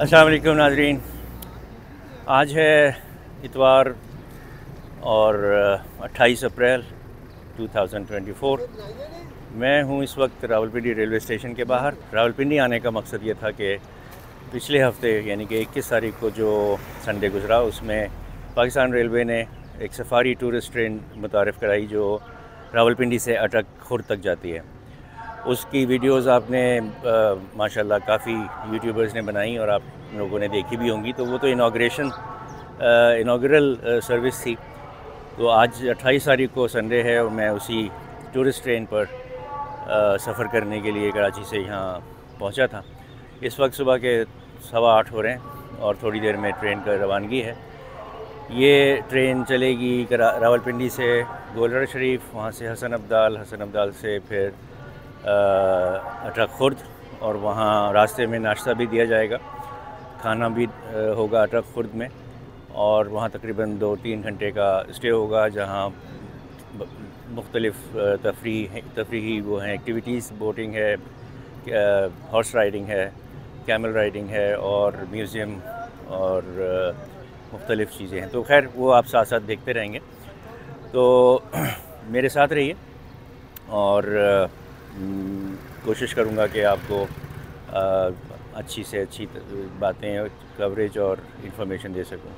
अस्सलाम वालेकुम नाज़रीन। आज है इतवार और 28 अप्रैल 2024। मैं हूँ इस वक्त रावलपिंडी रेलवे स्टेशन के बाहर। रावलपिंडी आने का मकसद ये था कि पिछले हफ्ते यानी कि 21 तारीख को जो संडे गुजरा उसमें पाकिस्तान रेलवे ने एक सफ़ारी टूरिस्ट ट्रेन मुतारिफ़ कराई जो रावलपिंडी से अटक खुर्द तक जाती है। उसकी वीडियोस आपने माशाल्लाह काफ़ी यूट्यूबर्स ने बनाई और आप लोगों ने देखी भी होंगी। तो वो तो इनागुरल सर्विस थी। तो आज 28 तारीख को संडे है और मैं उसी टूरिस्ट ट्रेन पर सफ़र करने के लिए कराची से यहाँ पहुँचा था। इस वक्त सुबह के 8:15 हो रहे हैं और थोड़ी देर में ट्रेन का रवानगी है। ये ट्रेन चलेगी रावलपिंडी से गोलरा शरीफ, वहाँ से हसन अब्दाल से फिर अटक खुर्द, और वहाँ रास्ते में नाश्ता भी दिया जाएगा, खाना भी होगा अटक खुर्द में, और वहाँ तकरीबन 2-3 घंटे का स्टे होगा जहाँ मुख्तलिफ़ तफरीही वो हैं एक्टिविटीज़, बोटिंग है, हॉर्स राइडिंग है, कैमल राइडिंग है और म्यूज़ियम और मुख्तलिफ़ चीज़ें हैं। तो खैर वो आप साथ साथ देखते रहेंगे, तो मेरे साथ रहिए और कोशिश करूँगा कि आपको अच्छी से अच्छी बातें, कवरेज और इन्फॉर्मेशन दे सकूँ।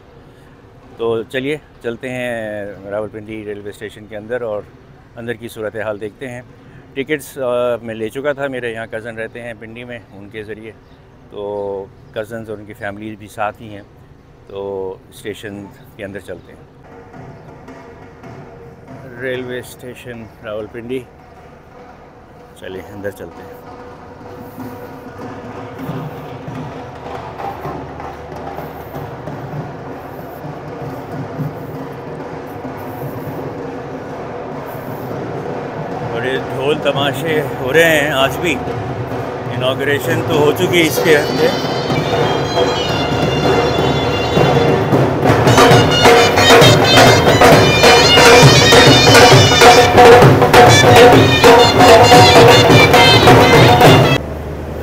तो चलिए चलते हैं रावलपिंडी रेलवे स्टेशन के अंदर और अंदर की सूरत हाल देखते हैं। टिकट्स मैं ले चुका था, मेरे यहाँ कज़न रहते हैं पिंडी में, उनके ज़रिए, तो कज़न्स और उनकी फैमिली भी साथ ही हैं। तो स्टेशन के अंदर चलते हैं। रेलवे स्टेशन रावलपिंडी, चलिए अंदर चलते हैं। बड़े ढोल तमाशे हो रहे हैं आज भी। इनॉग्रेशन तो हो चुकी है इसके अंदर।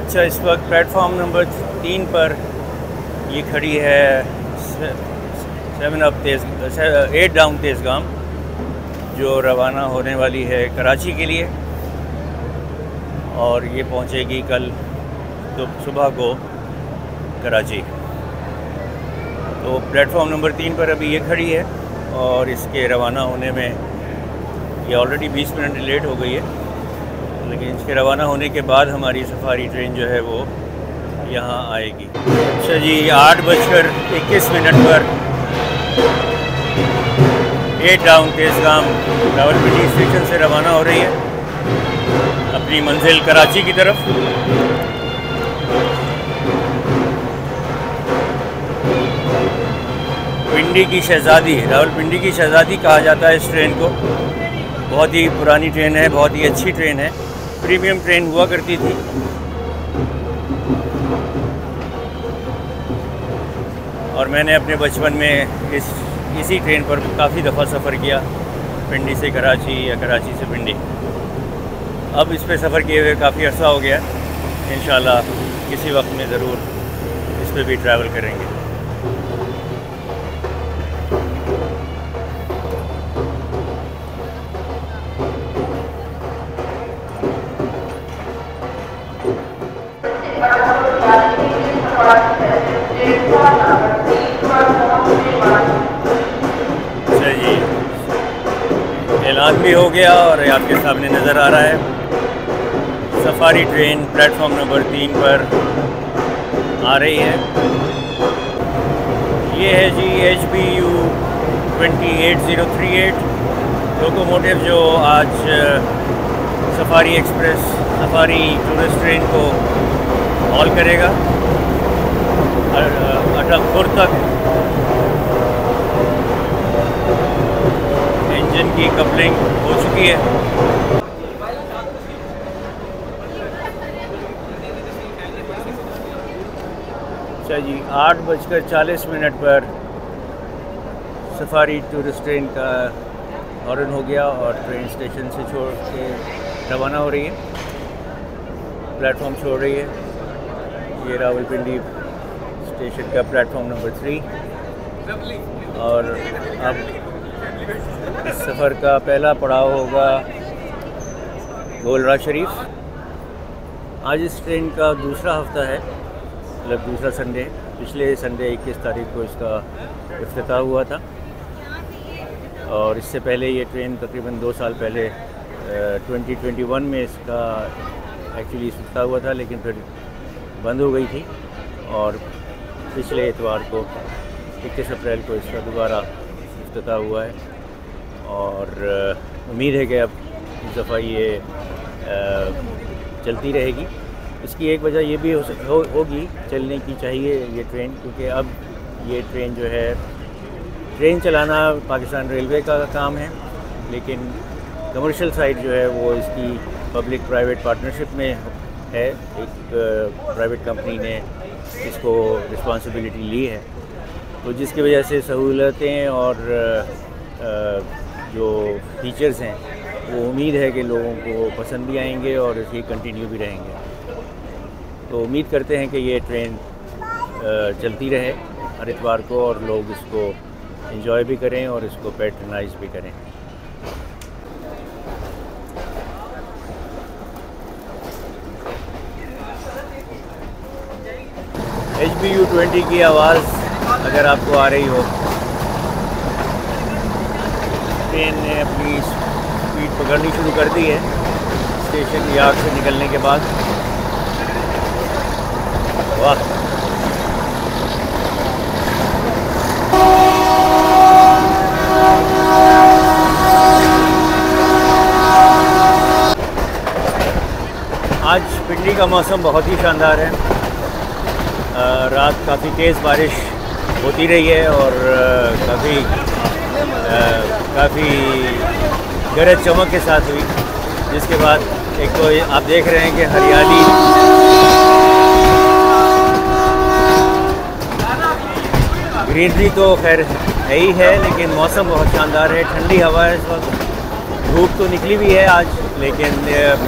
अच्छा, इस वक्त प्लेटफॉर्म नंबर 3 पर ये खड़ी है 8 डाउन तेज़गाम, जो रवाना होने वाली है कराची के लिए, और ये पहुंचेगी कल तो सुबह को कराची। तो प्लेटफॉर्म नंबर 3 पर अभी ये खड़ी है और इसके रवाना होने में ये ऑलरेडी 20 मिनट लेट हो गई है, लेकिन इसके रवाना होने के बाद हमारी सफारी ट्रेन जो है वो यहाँ आएगी। अच्छा जी, 8:21 पर 8 डाउन तेज़गाम रावलपिंडी स्टेशन से रवाना हो रही है अपनी मंजिल कराची की तरफ। पिंडी की शहज़ादी, रावलपिंडी की शहज़ादी कहा जाता है इस ट्रेन को। बहुत ही पुरानी ट्रेन है, बहुत ही अच्छी ट्रेन है, प्रीमियम ट्रेन हुआ करती थी। और मैंने अपने बचपन में इसी ट्रेन पर काफ़ी दफ़ा सफ़र किया, पिंडी से कराची या कराची से पिंडी। अब इस पर सफ़र किए हुए काफ़ी अर्सा हो गया। इंशाल्लाह किसी वक्त में ज़रूर इस पर भी ट्रैवल करेंगे। अच्छा जी, ऐलान भी हो गया और आपके सामने नज़र आ रहा है सफारी ट्रेन प्लेटफॉर्म नंबर 3 पर आ रही है। ये है जी HBU 28038 लोकोमोटिव, जो आज safari express safari tourist train को हॉल करेगा अटक खुर्द तक। इंजन की कपलिंग हो चुकी है। अच्छा जी, 8:40 पर सफारी टूरिस्ट ट्रेन का हॉर्न हो गया और ट्रेन स्टेशन से छोड़ के रवाना हो रही है, प्लेटफॉर्म छोड़ रही है। ये रावलपिंडी स्टेशन का प्लेटफॉर्म नंबर 3 और अब इस सफ़र का पहला पड़ाव होगा गोलराज शरीफ। आज इस ट्रेन का दूसरा हफ्ता है, मतलब दूसरा संडे। पिछले संडे 21 तारीख को इसका इफ्तिताह हुआ था और इससे पहले ये ट्रेन तकरीबन 2 साल पहले 2021 में इसका एक्चुअली इफ्तिताह हुआ था, लेकिन फिर बंद हो गई थी और पिछले इतवार को 21 अप्रैल को इसका दोबारा इफ्तिताह हुआ है और उम्मीद है कि अब इस दफ़ा ये चलती रहेगी। इसकी एक वजह ये भी होगी, चलने की चाहिए ये ट्रेन, क्योंकि अब ये ट्रेन जो है, ट्रेन चलाना पाकिस्तान रेलवे का काम है, लेकिन कमर्शियल साइड जो है वो इसकी पब्लिक प्राइवेट पार्टनरशिप में है। एक प्राइवेट कंपनी ने इसको रिस्पॉन्सिबिलिटी ली है, तो जिसकी वजह से सहूलतें और जो फीचर्स हैं वो उम्मीद है कि लोगों को पसंद भी आएंगे और इसे कंटिन्यू भी रहेंगे। तो उम्मीद करते हैं कि ये ट्रेन चलती रहे हर इतवार को और लोग इसको एंजॉय भी करें और इसको पैट्रनाइज भी करें। HBU20 की आवाज़ अगर आपको आ रही हो, ट्रेन ने अपनी स्पीड पकड़नी शुरू कर दी है स्टेशन यार्ड से निकलने के बाद। वाह, आज पिंडी का मौसम बहुत ही शानदार है। रात काफ़ी तेज़ बारिश होती रही है और काफ़ी गरज चमक के साथ हुई, जिसके बाद एक तो आप देख रहे हैं कि हरियाली, ग्रीनरी तो खैर है ही है, लेकिन मौसम बहुत शानदार है। ठंडी हवा है इस वक्त, धूप तो निकली भी है आज, लेकिन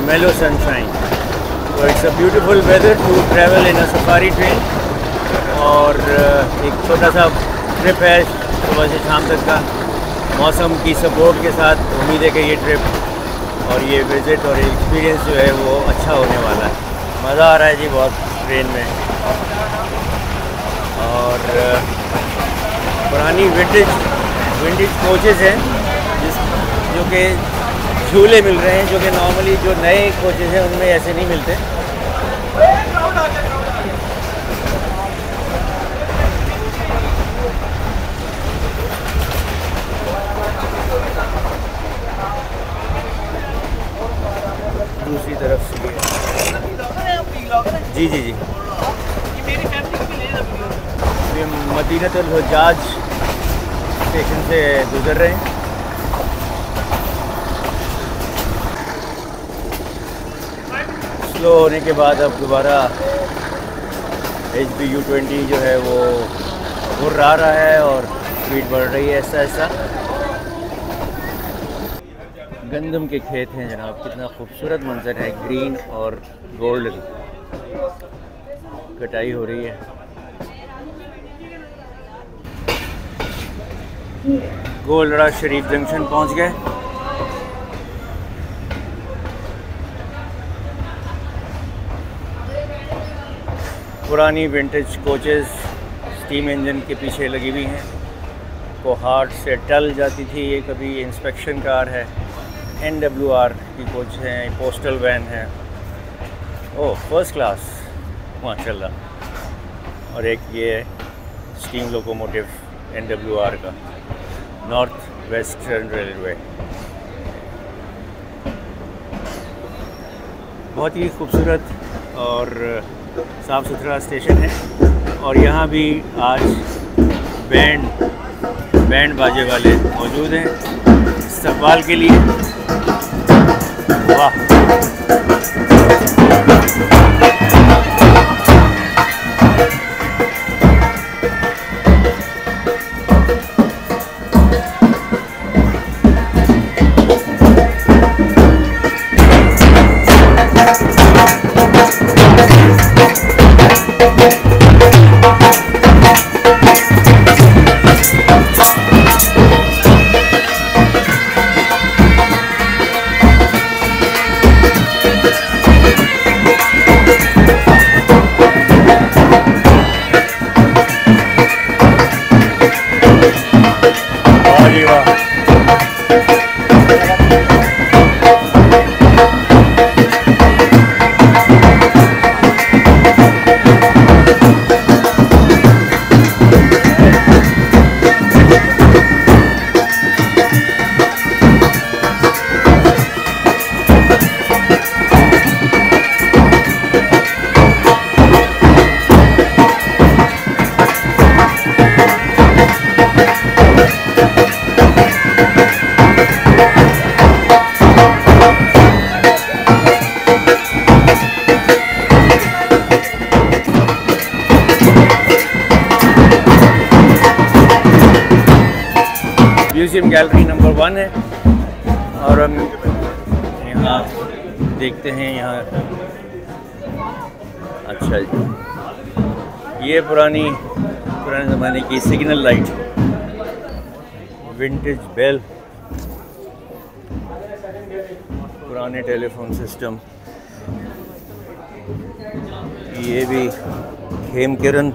मेलो सनशाइन। तो it's a beautiful weather to travel in a safari train. और एक छोटा सा ट्रिप है सुबह से शाम तक का, मौसम की सपोर्ट के साथ। उम्मीद है कि ये ट्रिप और ये विज़िट और एक्सपीरियंस जो है वो अच्छा होने वाला है। मज़ा आ रहा है जी बहुत ट्रेन में। और पुरानी विंटेज कोचेज़ हैं जो कि झूले मिल रहे हैं, जो कि नॉर्मली जो नए कोचेज़ हैं उनमें ऐसे नहीं मिलते। दूसरी तरफ से जी जी जी ये मदीनतुल हुज्जाज स्टेशन से गुजर रहे हैं। स्लो होने के बाद अब दोबारा HBU20 जो है वो घुर्रा रहा है और स्पीड बढ़ रही है ऐसा ऐसा। गंदम के खेत हैं जनाब, कितना खूबसूरत मंजर है, ग्रीन और गोल्डन। कटाई हो रही है। गोलराज शरीफ जंक्शन पहुंच गए। पुरानी विंटेज कोचेस स्टीम इंजन के पीछे लगी हुई हैं। कोहाट से टल जाती थी, ये कभी इंस्पेक्शन कार है। NWR की कोच हैं, पोस्टल वैन है। ओह फर्स्ट क्लास माशाल्लाह। और एक ये स्टीम लोकोमोटिव NWR का, नॉर्थ वेस्टर्न रेलवे। बहुत ही खूबसूरत और साफ़ सुथरा स्टेशन है। और यहाँ भी आज बैंड बाजे वाले मौजूद हैं इस्तकबाल के लिए। वाह, म्यूज़ियम गैलरी नंबर 1 है और हम यहाँ देखते हैं। यहाँ अच्छा जी, ये पुराने ज़माने की सिग्नल लाइट, विंटेज बेल, पुराने टेलीफोन सिस्टम। ये भी खेमकिरन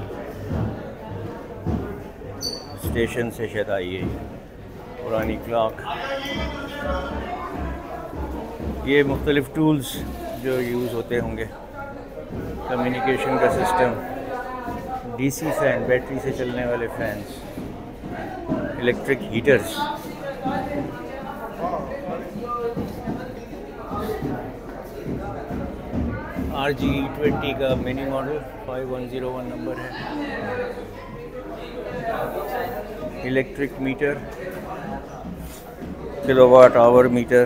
स्टेशन से शायद आई है, पुरानी क्लॉक। ये मुख्तलिफ टूल्स जो यूज़ होते होंगे, कम्युनिकेशन का सिस्टम, डीसी फैन, बैटरी से चलने वाले फैंस, इलेक्ट्रिक हीटर्स। RG20 का मिनी मॉडल 5101 नंबर है। Electric meter, kilowatt hour meter.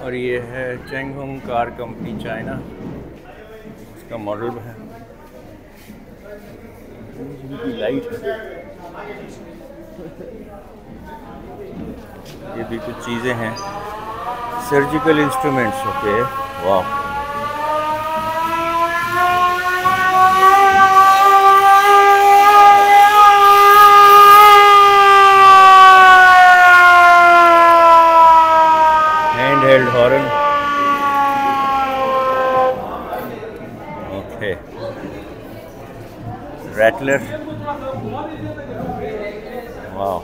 और ये है चेंगहोंग कार कंपनी चाइना, इसका मॉडल है। लाइट, ये भी कुछ चीज़ें हैं, सर्जिकल इंस्ट्रूमेंट्स। ओके, वाह। Hand held horn. Okay, rattler, वाह।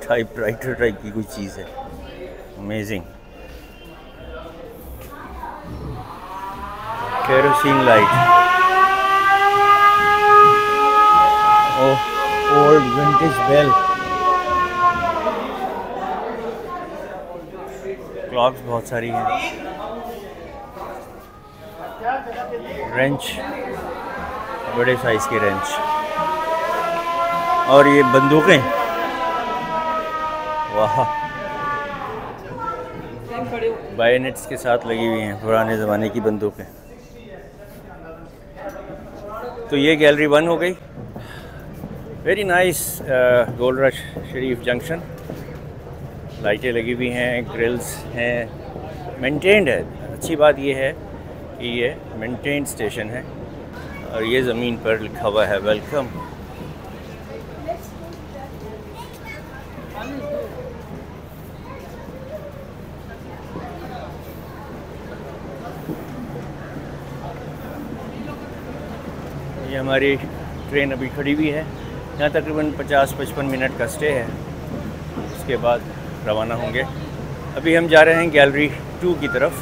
टाइपराइटर टाइप की कोई चीज़ है, amazing. Kerosene light, old vintage bell. Clocks बहुत सारी हैं। रेंच, बड़े साइज़ की रेंच। और ये बंदूकें, वाह, बायोनेट्स के साथ लगी हुई हैं, पुराने ज़माने की बंदूकें। तो ये गैलरी 1 हो गई। वेरी नाइस गोल्ड रश शरीफ जंक्शन। लाइटें लगी हुई हैं, ग्रिल्स हैं, मेंटेन्ड है। अच्छी बात ये है कि ये मेंटेन्ड स्टेशन है और ये ज़मीन पर लिखा हुआ है वेलकम। ये हमारी ट्रेन अभी खड़ी हुई है। यहाँ तकरीबन 50-55 मिनट का स्टे है, उसके बाद रवाना होंगे। अभी हम जा रहे हैं गैलरी 2 की तरफ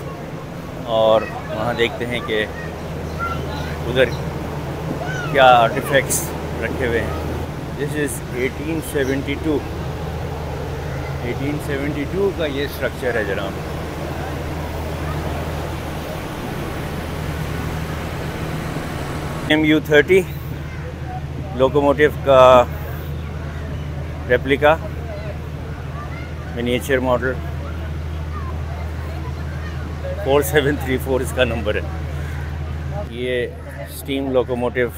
और वहाँ देखते हैं कि उधर क्या आर्टिफैक्ट्स रखे हुए हैं। दिस इज़ 1872 का ये स्ट्रक्चर है जनाब। MU30 लोकोमोटिव का रेप्लिका, मिनिएचर मॉडल, 4734 इसका नंबर है। ये स्टीम लोकोमोटिव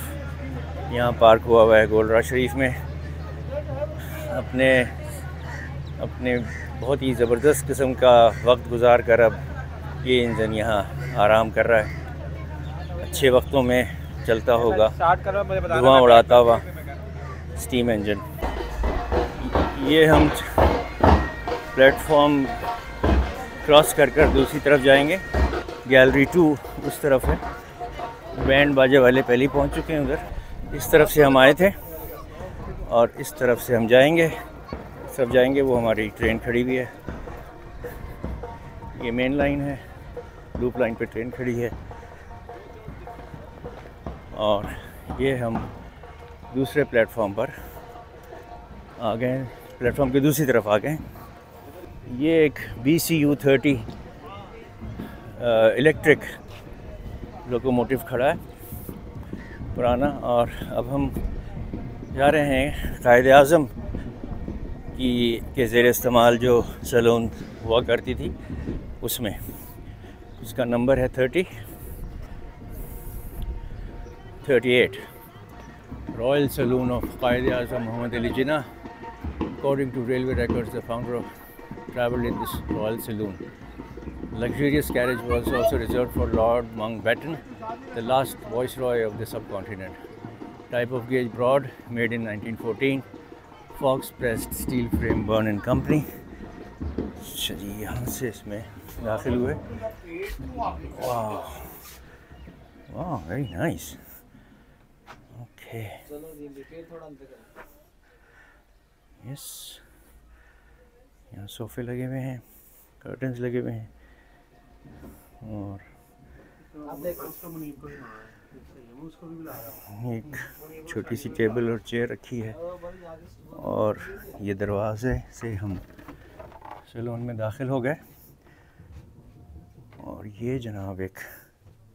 यहाँ पार्क हुआ है गोल्ड शरीफ में। अपने बहुत ही ज़बरदस्त किस्म का वक्त गुजार कर अब ये इंजन यहाँ आराम कर रहा है। अच्छे वक्तों में चलता होगा, धुआं उड़ाता हुआ स्टीम इंजन। ये हम प्लेटफॉर्म क्रॉस कर दूसरी तरफ जाएंगे। गैलरी 2 उस तरफ है। बैंड बाजे वाले पहले ही पहुंच चुके हैं उधर। इस तरफ से हम आए थे और इस तरफ से हम जाएंगे, सब जाएंगे। वो हमारी ट्रेन खड़ी हुई है। ये मेन लाइन है, लूप लाइन पे ट्रेन खड़ी है। और ये हम दूसरे प्लेटफॉर्म पर आ गए, प्लेटफॉर्म की दूसरी तरफ आ गए। ये एक BCU30 इलेक्ट्रिक लोकोमोटिव खड़ा है, पुराना। और अब हम जा रहे हैं कायदे आज़म की के ज़ेर इस्तेमाल जो सैलून हुआ करती थी उसमें, उसका नंबर है 30 38 Royal Saloon of Quaid-e-Azam Muhammad Ali Jinnah. According to railway records, the founder travelled in this Royal Saloon. Luxurious carriage was also reserved for Lord Mountbatten, the last viceroy of the subcontinent. Type of gauge broad, made in 1914. Fox pressed steel frame burn and company. चलिए यहाँ से इसमें दाखिल हुए. वाह वाह, very nice. Okay, yes, यहाँ सोफे लगे हुए हैं, कर्टन्स लगे हुए हैं और एक छोटी सी टेबल और चेयर रखी है. और ये दरवाजे से हम सैलून में दाखिल हो गए. और ये जनाब एक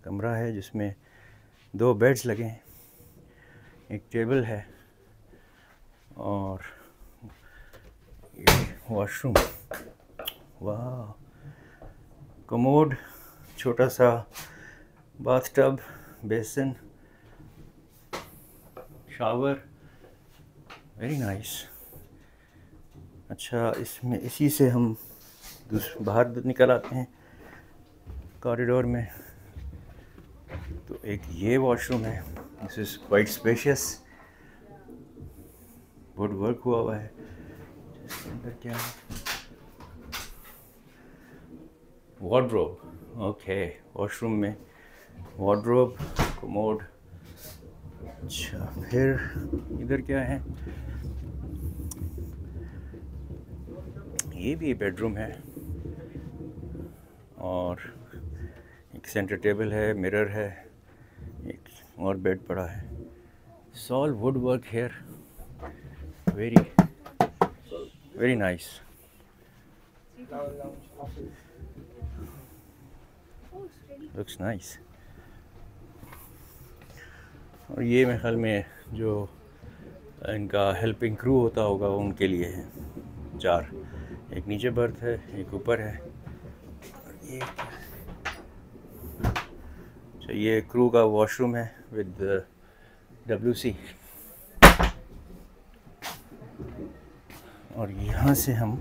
कमरा है जिसमें 2 बेड्स लगे हैं, एक टेबल है और ये वॉशरूम. वाह, कमोड, छोटा सा bathtub, basin, shower, very nice. अच्छा, इसमें इसी से हम बाहर निकल आते हैं कॉरिडोर में. तो एक ये वॉशरूम है. This is quite spacious, would work हुआ हुआ है. इसके अंदर क्या है? वार्डरोब. ओके, वॉशरूम में वार्डरोब, कमोड. अच्छा, फिर इधर क्या है? ये भी बेडरूम है और एक सेंटर टेबल है, मिरर है, एक और बेड पड़ा है. Sal wood work here, very very nice. Looks nice. और ये मेरे ख्याल में जो इनका हेल्पिंग क्रू होता होगा उनके लिए है. 4, एक नीचे बर्थ है, एक ऊपर है. और ये अच्छा, ये क्रू का वॉशरूम है विद WC. और यहाँ से हम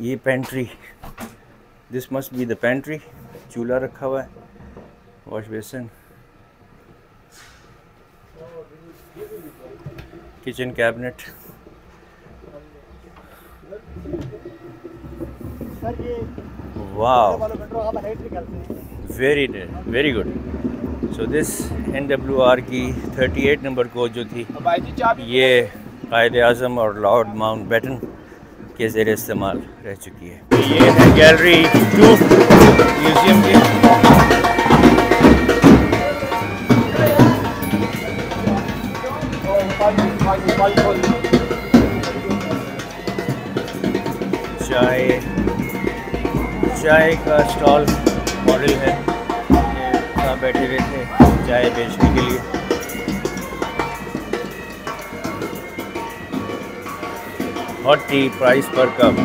ये pantry, this must be the pantry. चूल्हा रखा हुआ है, वॉश बेसिन, किचन कैबिनेट. वाह, very good. So this NWR की 38 नंबर कोच जो थी, ये क़ायद-ए-आज़म और लॉर्ड माउंटबेटन के ज़ेर इस्तेमाल रह चुकी है. ये है गैलरी 2 म्यूज़ियम की. चाय का स्टॉल मॉडल है. यहाँ बैठे हुए थे चाय बेचने के लिए. हॉट टी प्राइस पर कप,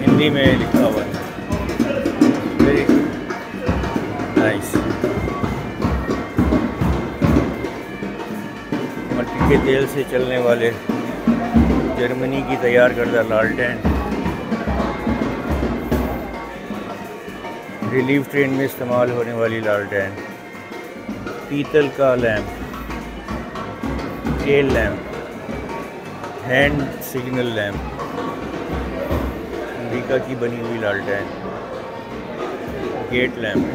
हिंदी में लिखा हुआ है. Very nice. मट्टी के तेल से चलने वाले जर्मनी की तैयार करदा लालटेन. रिलीफ ट्रेन में इस्तेमाल होने वाली लालटेन. पीतल का lamp, tail lamp, hand signal lamp, America की बनी हुई लालटेन. गेट लैम्प,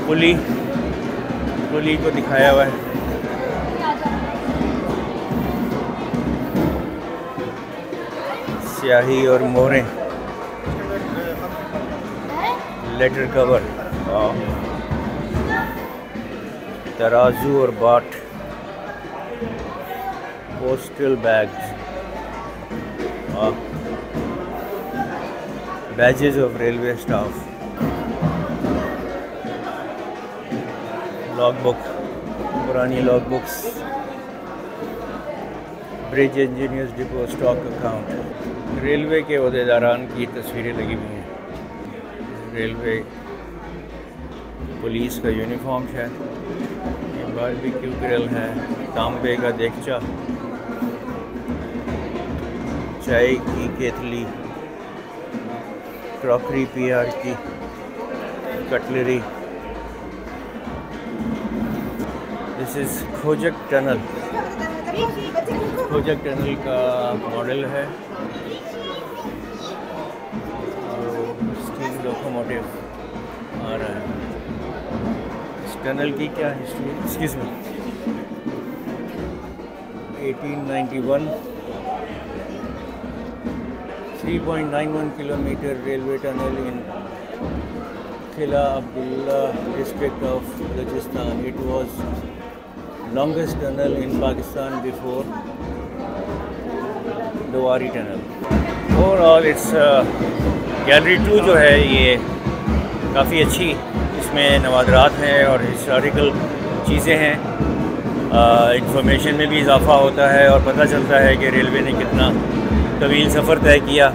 पुली को दिखाया हुआ है. स्याही और मोहरें, लेटर कवर, तराजू और बाट, postal bags, badges of railway staff, logbook, पुरानी logbooks, bridge engineers depot stock account. Railway के ओहदेदारान की तस्वीरें लगी हुई हैं. रेलवे पुलिस का यूनिफॉर्म है। ये बारबेक्यू ग्रिल है, तांबे का देगचा, चाय की केतली, क्रॉकरी पीआर की, कटलरी। दिस इज़ खोजक टनल। खोजक टनल का मॉडल है, स्टीम लोकोमोटिव आ रहा है। इस टनल की क्या हिस्ट्री है? Excuse me. 1891, 3.91 kilometre railway tunnel in Qila Abdullah district of Balochistan. It was longest tunnel in Pakistan before Dowari tunnel. Overall, it's gallery 2 जो है ये काफ़ी अच्छी, इसमें नवादरात हैं और हिस्टोरिकल चीज़ें हैं। इंफॉर्मेशन में भी इजाफा होता है और पता चलता है कि रेलवे ने कितना तवील सफ़र तय किया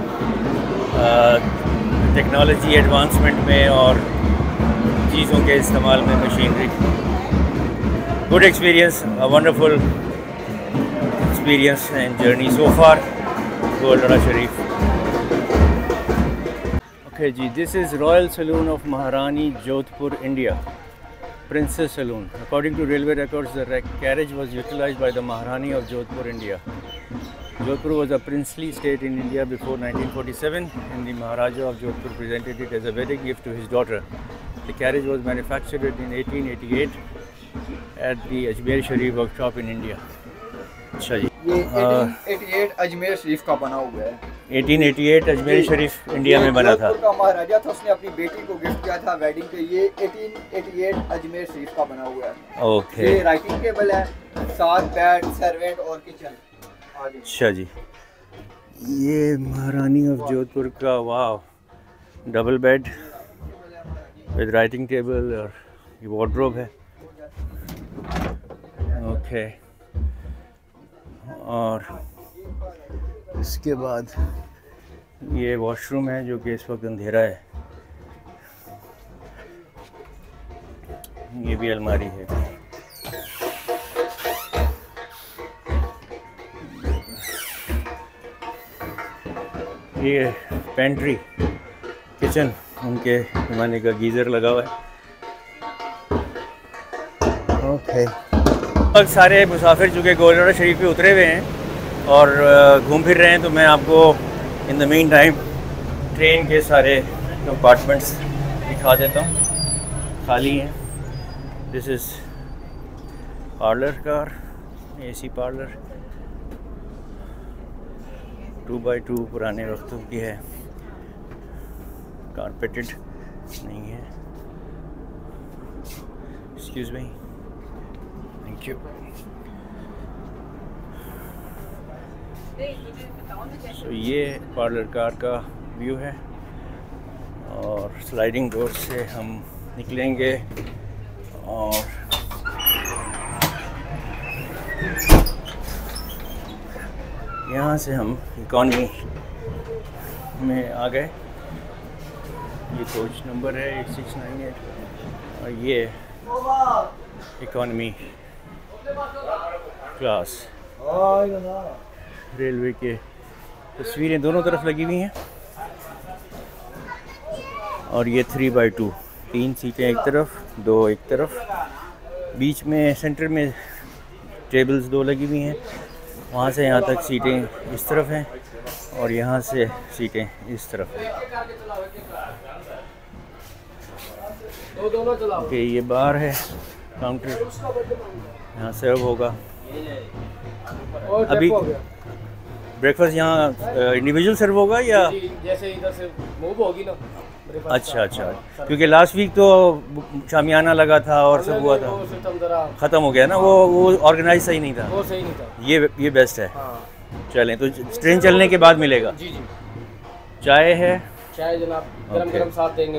टेक्नोलॉजी एडवांसमेंट में और चीज़ों के इस्तेमाल में, machinery. Good experience, a wonderful experience and journey so far Golra Sharif. Okay जी, this is royal saloon of Maharani Jodhpur, India, Princess Saloon. According to railway records, the carriage was utilized by the Maharani of Jodhpur, India. Jodhpur was a princely state in India before 1947, and the Maharaja of Jodhpur presented it as a wedding gift to his daughter. The carriage was manufactured in 1888 at the Ajmer Sharif workshop in India. अच्छा जी, ये 1888 अजमेर शरीफ का बना हुआ है। 1888 Ajmer Sharif India में बना था। का महाराजा था, उसने अपनी बेटी को गिफ्ट किया था वेडिंग पे। ये 1888 अजमेर शरीफ का बना हुआ है। ओके, ये राइटिंग टेबल है, साथ बेड, सर्वेंट और किचन। अच्छा जी, ये महारानी ऑफ जोधपुर का, वाह, double bed with writing table और ये वार्डरोब है। ओके, और इसके बाद ये वॉशरूम है जो कि इस वक्त अंधेरा है। ये भी अलमारी है। ये पेंट्री, किचन, उनके ज़माने का गीज़र लगा हुआ है। ओके, अब सारे मुसाफिर चूँकि गोलड़ा शरीफ पे उतरे हुए हैं और घूम फिर रहे हैं, तो मैं आपको in the meantime train के सारे कंपार्टमेंट्स दिखा देता हूँ, खाली हैं। This is parlour car, AC parlour, 2x2 पुराने वक्तों की है, कारपेटेड नहीं है। Excuse me, thank you. So ये पार्लर कार का व्यू है और स्लाइडिंग डोर से हम निकलेंगे और यहाँ से हम इकॉनमी में आ गए। ये कोच नंबर है 8698 और ये इकॉनमी क्लास। रेलवे के तस्वीरें दोनों तरफ लगी हुई हैं और ये 3x2, 3 सीटें एक तरफ, 2 एक तरफ, बीच में सेंटर में टेबल्स 2 लगी हुई हैं। वहाँ से यहाँ तक सीटें इस तरफ हैं और यहाँ से सीटें इस तरफ हैं। ओके, ये बार है, काउंटर, यहाँ सर्व होगा। अभी ब्रेकफास्ट यहाँ इंडिविजुअल सर्व होगा या जैसे इधर से मूव होगी ना? अच्छा, क्योंकि लास्ट वीक तो शामियाना लगा था और सब हुआ था, ख़त्म हो गया ना, वो ऑर्गेनाइज सही नहीं था। वो सही नहीं था। ये बेस्ट है। चलें, तो ट्रेन चलने के बाद मिलेगा। जी। चाय है? चाय जनाब गरम साथ देंगे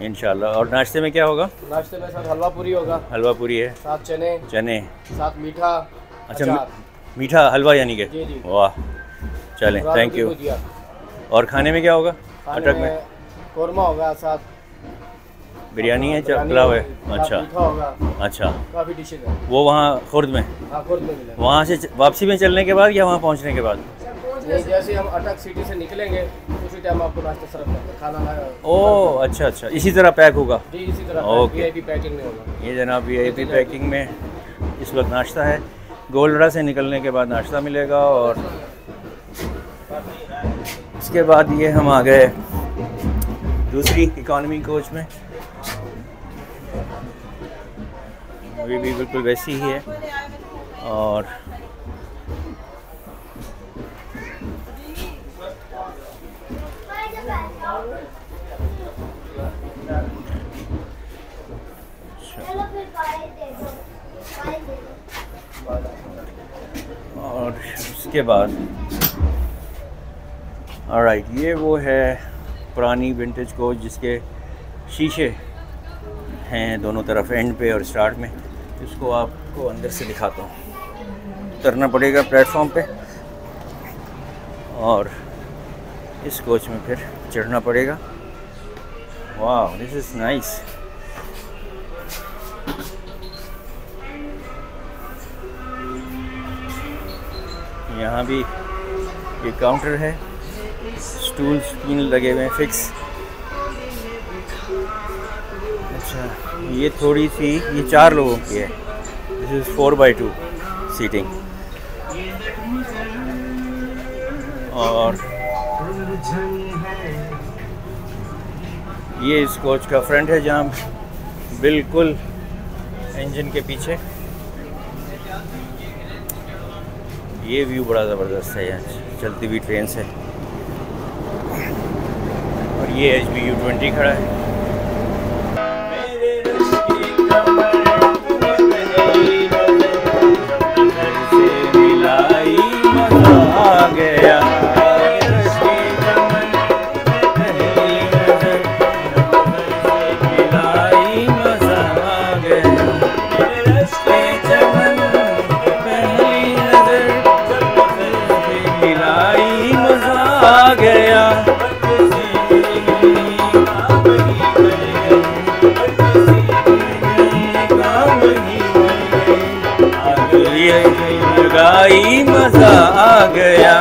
इंशाल्लाह। और नाश्ते में क्या होगा? नाश्ते में साथ हलवा पूरी होगा। हलवा पूरी है, साथ चने, साथ मीठा। अच्छा, मीठा हलवा यानी कि? वाह, चलें, थैंक यू। और खाने में क्या होगा? अटक में कौरमा होगा, साथ बिरयानी है, पुलाव है। अच्छा अच्छा, काफ़ी डिशेज है वो वहाँ खुर्द में? हाँ, खुर्द में मिलेगा। वहाँ से वापसी में चलने के बाद या वहाँ पहुँचने के बाद? नहीं, जैसे हम अटक सिटी से निकलेंगे उसी टाइम आपको नाश्ता सर्व करके खाना ओह अच्छा अच्छा, इसी तरह पैक होगा? जी इसी तरह ओके। VIP पैकिंग में होगा। ये जनाब VIP पैकिंग में इस वक्त नाश्ता है। गोलड़ा से निकलने के बाद नाश्ता मिलेगा और उसके बाद ये हम आ गए दूसरी इकॉनमी कोच में। अभी भी बिल्कुल वैसी ही है और उसके बाद ऑलराइट, ये वो है पुरानी विंटेज कोच जिसके शीशे हैं दोनों तरफ, एंड पे और स्टार्ट में। इसको आपको अंदर से दिखाता हूँ। उतरना पड़ेगा प्लेटफॉर्म पे और इस कोच में फिर चढ़ना पड़ेगा। वाह, दिस इज़ नाइस। यहाँ भी ये काउंटर है, स्टूल्स 3 लगे हुए हैं फिक्स। अच्छा, ये थोड़ी सी, ये 4 लोगों की है। This is 4x2 seating. और ये इस कोच का फ्रंट है जहाँ बिल्कुल इंजन के पीछे। ये व्यू बड़ा ज़बरदस्त है यहाँ चलती हुई ट्रेन से। और ये HBU20 खड़ा है। आ गया लगाई मजा आ गया।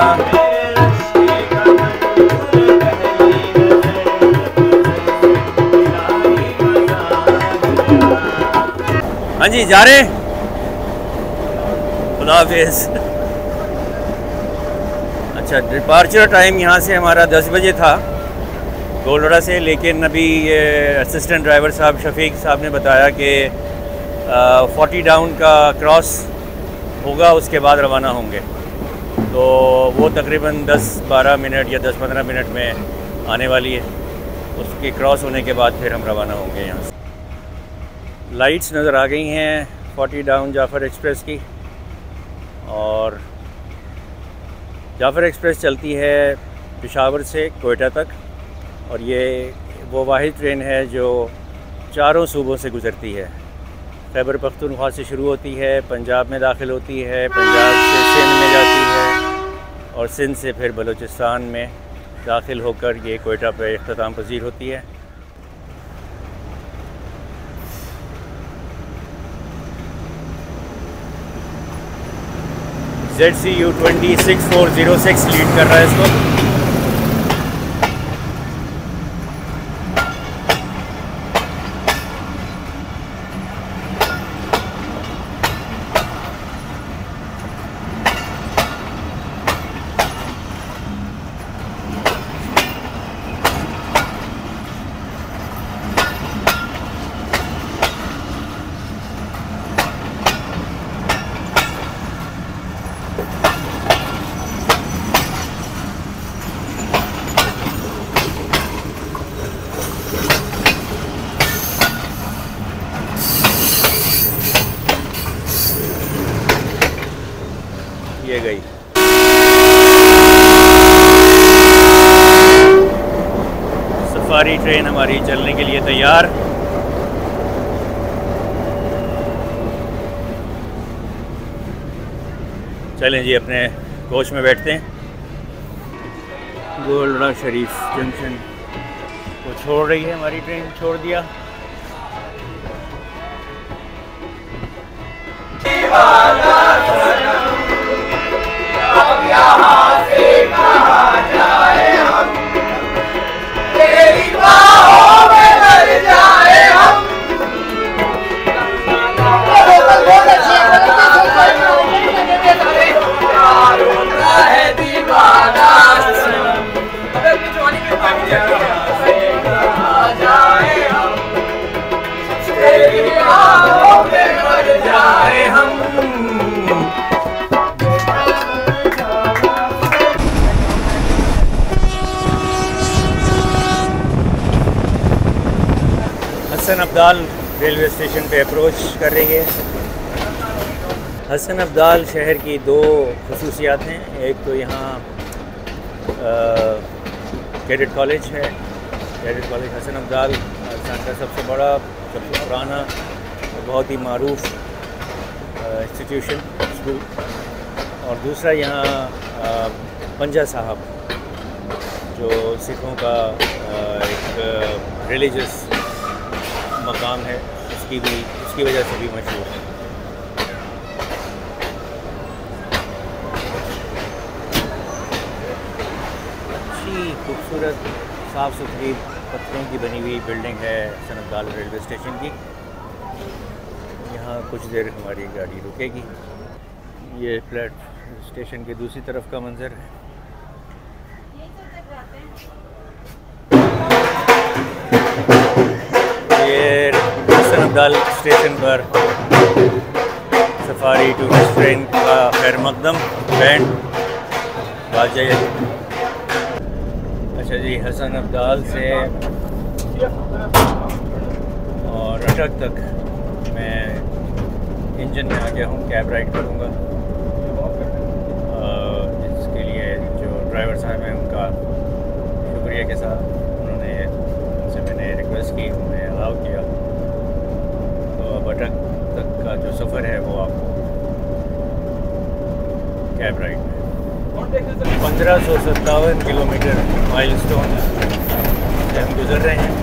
हाँ जी, जा रहे हैं। खुदा हाफिज़। अच्छा, डिपार्चर टाइम यहाँ से हमारा 10 बजे था गोलड़ा से, लेकिन अभी असिस्टेंट ड्राइवर साहब शफीक साहब ने बताया कि 40 डाउन का क्रॉस होगा, उसके बाद रवाना होंगे। तो वो तकरीबन 10-12 मिनट या 10-15 मिनट में आने वाली है। उसके क्रॉस होने के बाद फिर हम रवाना होंगे यहाँ से। लाइट्स नज़र आ गई हैं 40 डाउन जाफ़र एक्सप्रेस की। और जाफ़र एक्सप्रेस चलती है पेशावर से कोयटा तक, और ये वो वाहिद ट्रेन है जो चारों सूबों से गुज़रती है। खैबर पख्तूनख्वा से शुरू होती है, पंजाब में दाखिल होती है, पंजाब से सिंध में जाती है और सिंध से फिर बलूचिस्तान में दाखिल होकर ये कोयटा पर इख्तिताम पजीर होती है। ZCU20 6406 लीड कर रहा है इसको। ये गई। सफारी ट्रेन हमारी चलने के लिए तैयार। चलें जी, अपने कोच में बैठते हैं। गोलड़ा शरीफ जंक्शन को छोड़ रही है हमारी ट्रेन, छोड़ दिया। हसन अब्दाल रेलवे स्टेशन पे अप्रोच कर रही है। हसन अब्दाल शहर की दो खसूसियात हैं। एक तो यहाँ कैडेट कॉलेज है, कैडेट कॉलेज हसन अब्दाल पाकिस्तान का सबसे बड़ा, सबसे पुराना और बहुत ही मारूफ इंस्टीट्यूशन स्कूल। और दूसरा यहाँ पंजा साहब जो सिखों का एक रिलीजियस मकाम है, उसकी वजह से भी मशहूर है। अच्छी खूबसूरत साफ़ सुथरी पत्थरों की बनी हुई बिल्डिंग है हसन अब्दाल रेलवे स्टेशन की। यहाँ कुछ देर हमारी गाड़ी रुकेगी। ये फ्लैट स्टेशन के दूसरी तरफ का मंज़र है। ये हसन अब्दाल स्टेशन पर सफारी टूरिस्ट ट्रेन का खैर मकदम बैंड बाजे। अच्छा जी, हसन अब्दाल से और अटक तक मैं इंजन में आ गया हूँ, कैब राइड करूँगा। इसके लिए जो ड्राइवर साहब हैं उनका शुक्रिया के साथ उनसे मैंने रिक्वेस्ट की, उन्होंने अलाउ किया। तो अब अटक तक का जो सफ़र है वो आपको कैब राइड में 1557 किलोमीटर माइलस्टोन से हम गुज़र रहे हैं।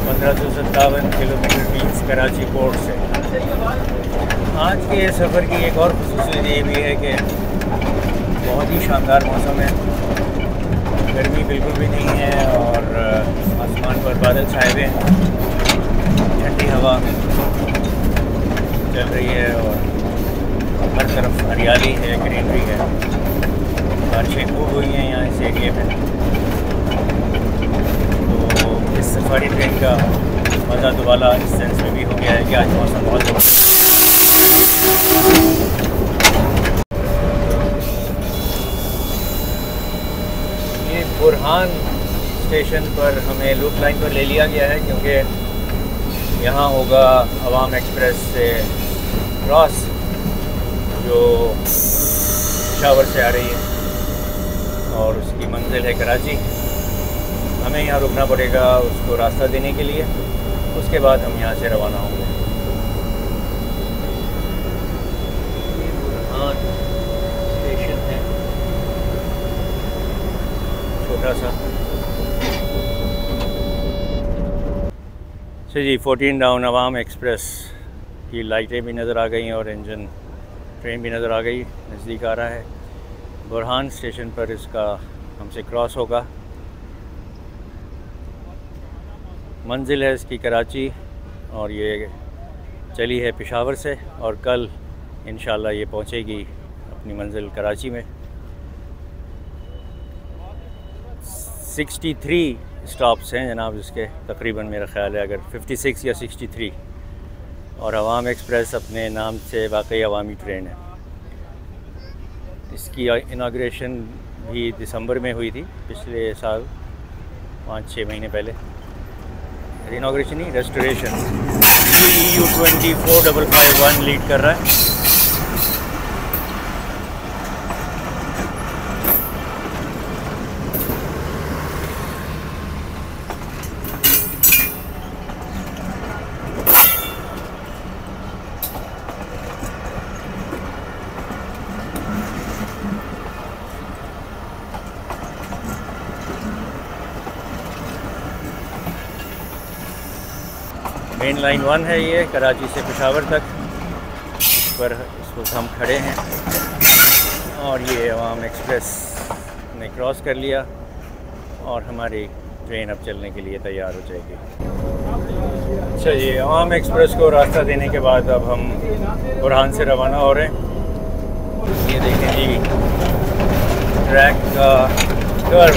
1557 किलोमीटर मीन्स कराची पोर्ट से। आज के सफ़र की एक और ख़ुसूसियत ये भी है कि बहुत ही शानदार मौसम है, गर्मी बिल्कुल भी नहीं है और आसमान पर बादल छाए हुए हैं, ठंडी हवा चल रही है और हर तरफ हरियाली है, ग्रीनरी है। बारिशें खूब हुई हैं यहाँ इस एरिए में। तो इस सफारी ट्रेन का मज़ा दोबारा इस सेंस में भी हो गया है कि आज मौसम बहुत ज़बरदस्त। ये बुरहान स्टेशन पर हमें लूप लाइन पर ले लिया गया है क्योंकि यहाँ होगा अवाम एक्सप्रेस से क्रॉस जो पेशावर से आ रही है और उसकी मंजिल है कराची। हमें यहाँ रुकना पड़ेगा उसको रास्ता देने के लिए, उसके बाद हम यहाँ से रवाना होंगे। बुरहान स्टेशन है छोटा सा। जी 14 डाउन अवाम एक्सप्रेस की लाइटें भी नज़र आ गई और इंजन ट्रेन भी नज़र आ गई, नज़दीक आ रहा है। बुरहान स्टेशन पर इसका हमसे क्रॉस होगा। मंजिल है इसकी कराची और ये चली है पेशावर से और कल इंशाल्लाह ये पहुंचेगी अपनी मंजिल कराची में। 63 स्टॉप्स हैं जनाब इसके तकरीबन, मेरा ख़्याल है अगर 56 या 63। और अवाम एक्सप्रेस अपने नाम से वाकई अवामी ट्रेन है। इसकी इनाग्रेशन भी दिसंबर में हुई थी पिछले साल, 5-6 महीने पहले। इनाग्रेशन ही रेस्टोरेशन। EU 24551 लीड कर रहा है। मेन लाइन 1 है ये, कराची से पेशावर तक। पर इस वक्त हम खड़े हैं और ये अवाम एक्सप्रेस ने क्रॉस कर लिया और हमारी ट्रेन अब चलने के लिए तैयार हो जाएगी। अच्छा जी, अवाम एक्सप्रेस को रास्ता देने के बाद अब हम बुरहान से रवाना हो रहे हैं। ये देखें जी ट्रैक का कर्व।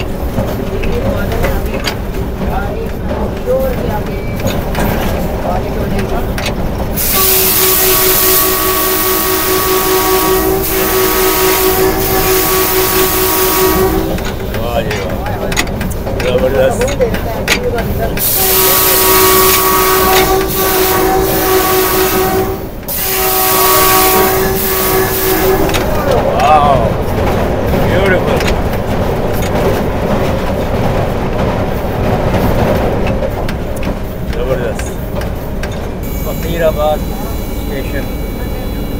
वाह जी वाह, ज़बरदस्त। वाह, ब्यूटीफुल। ज़बरदस्त। फकीराबाद स्टेशन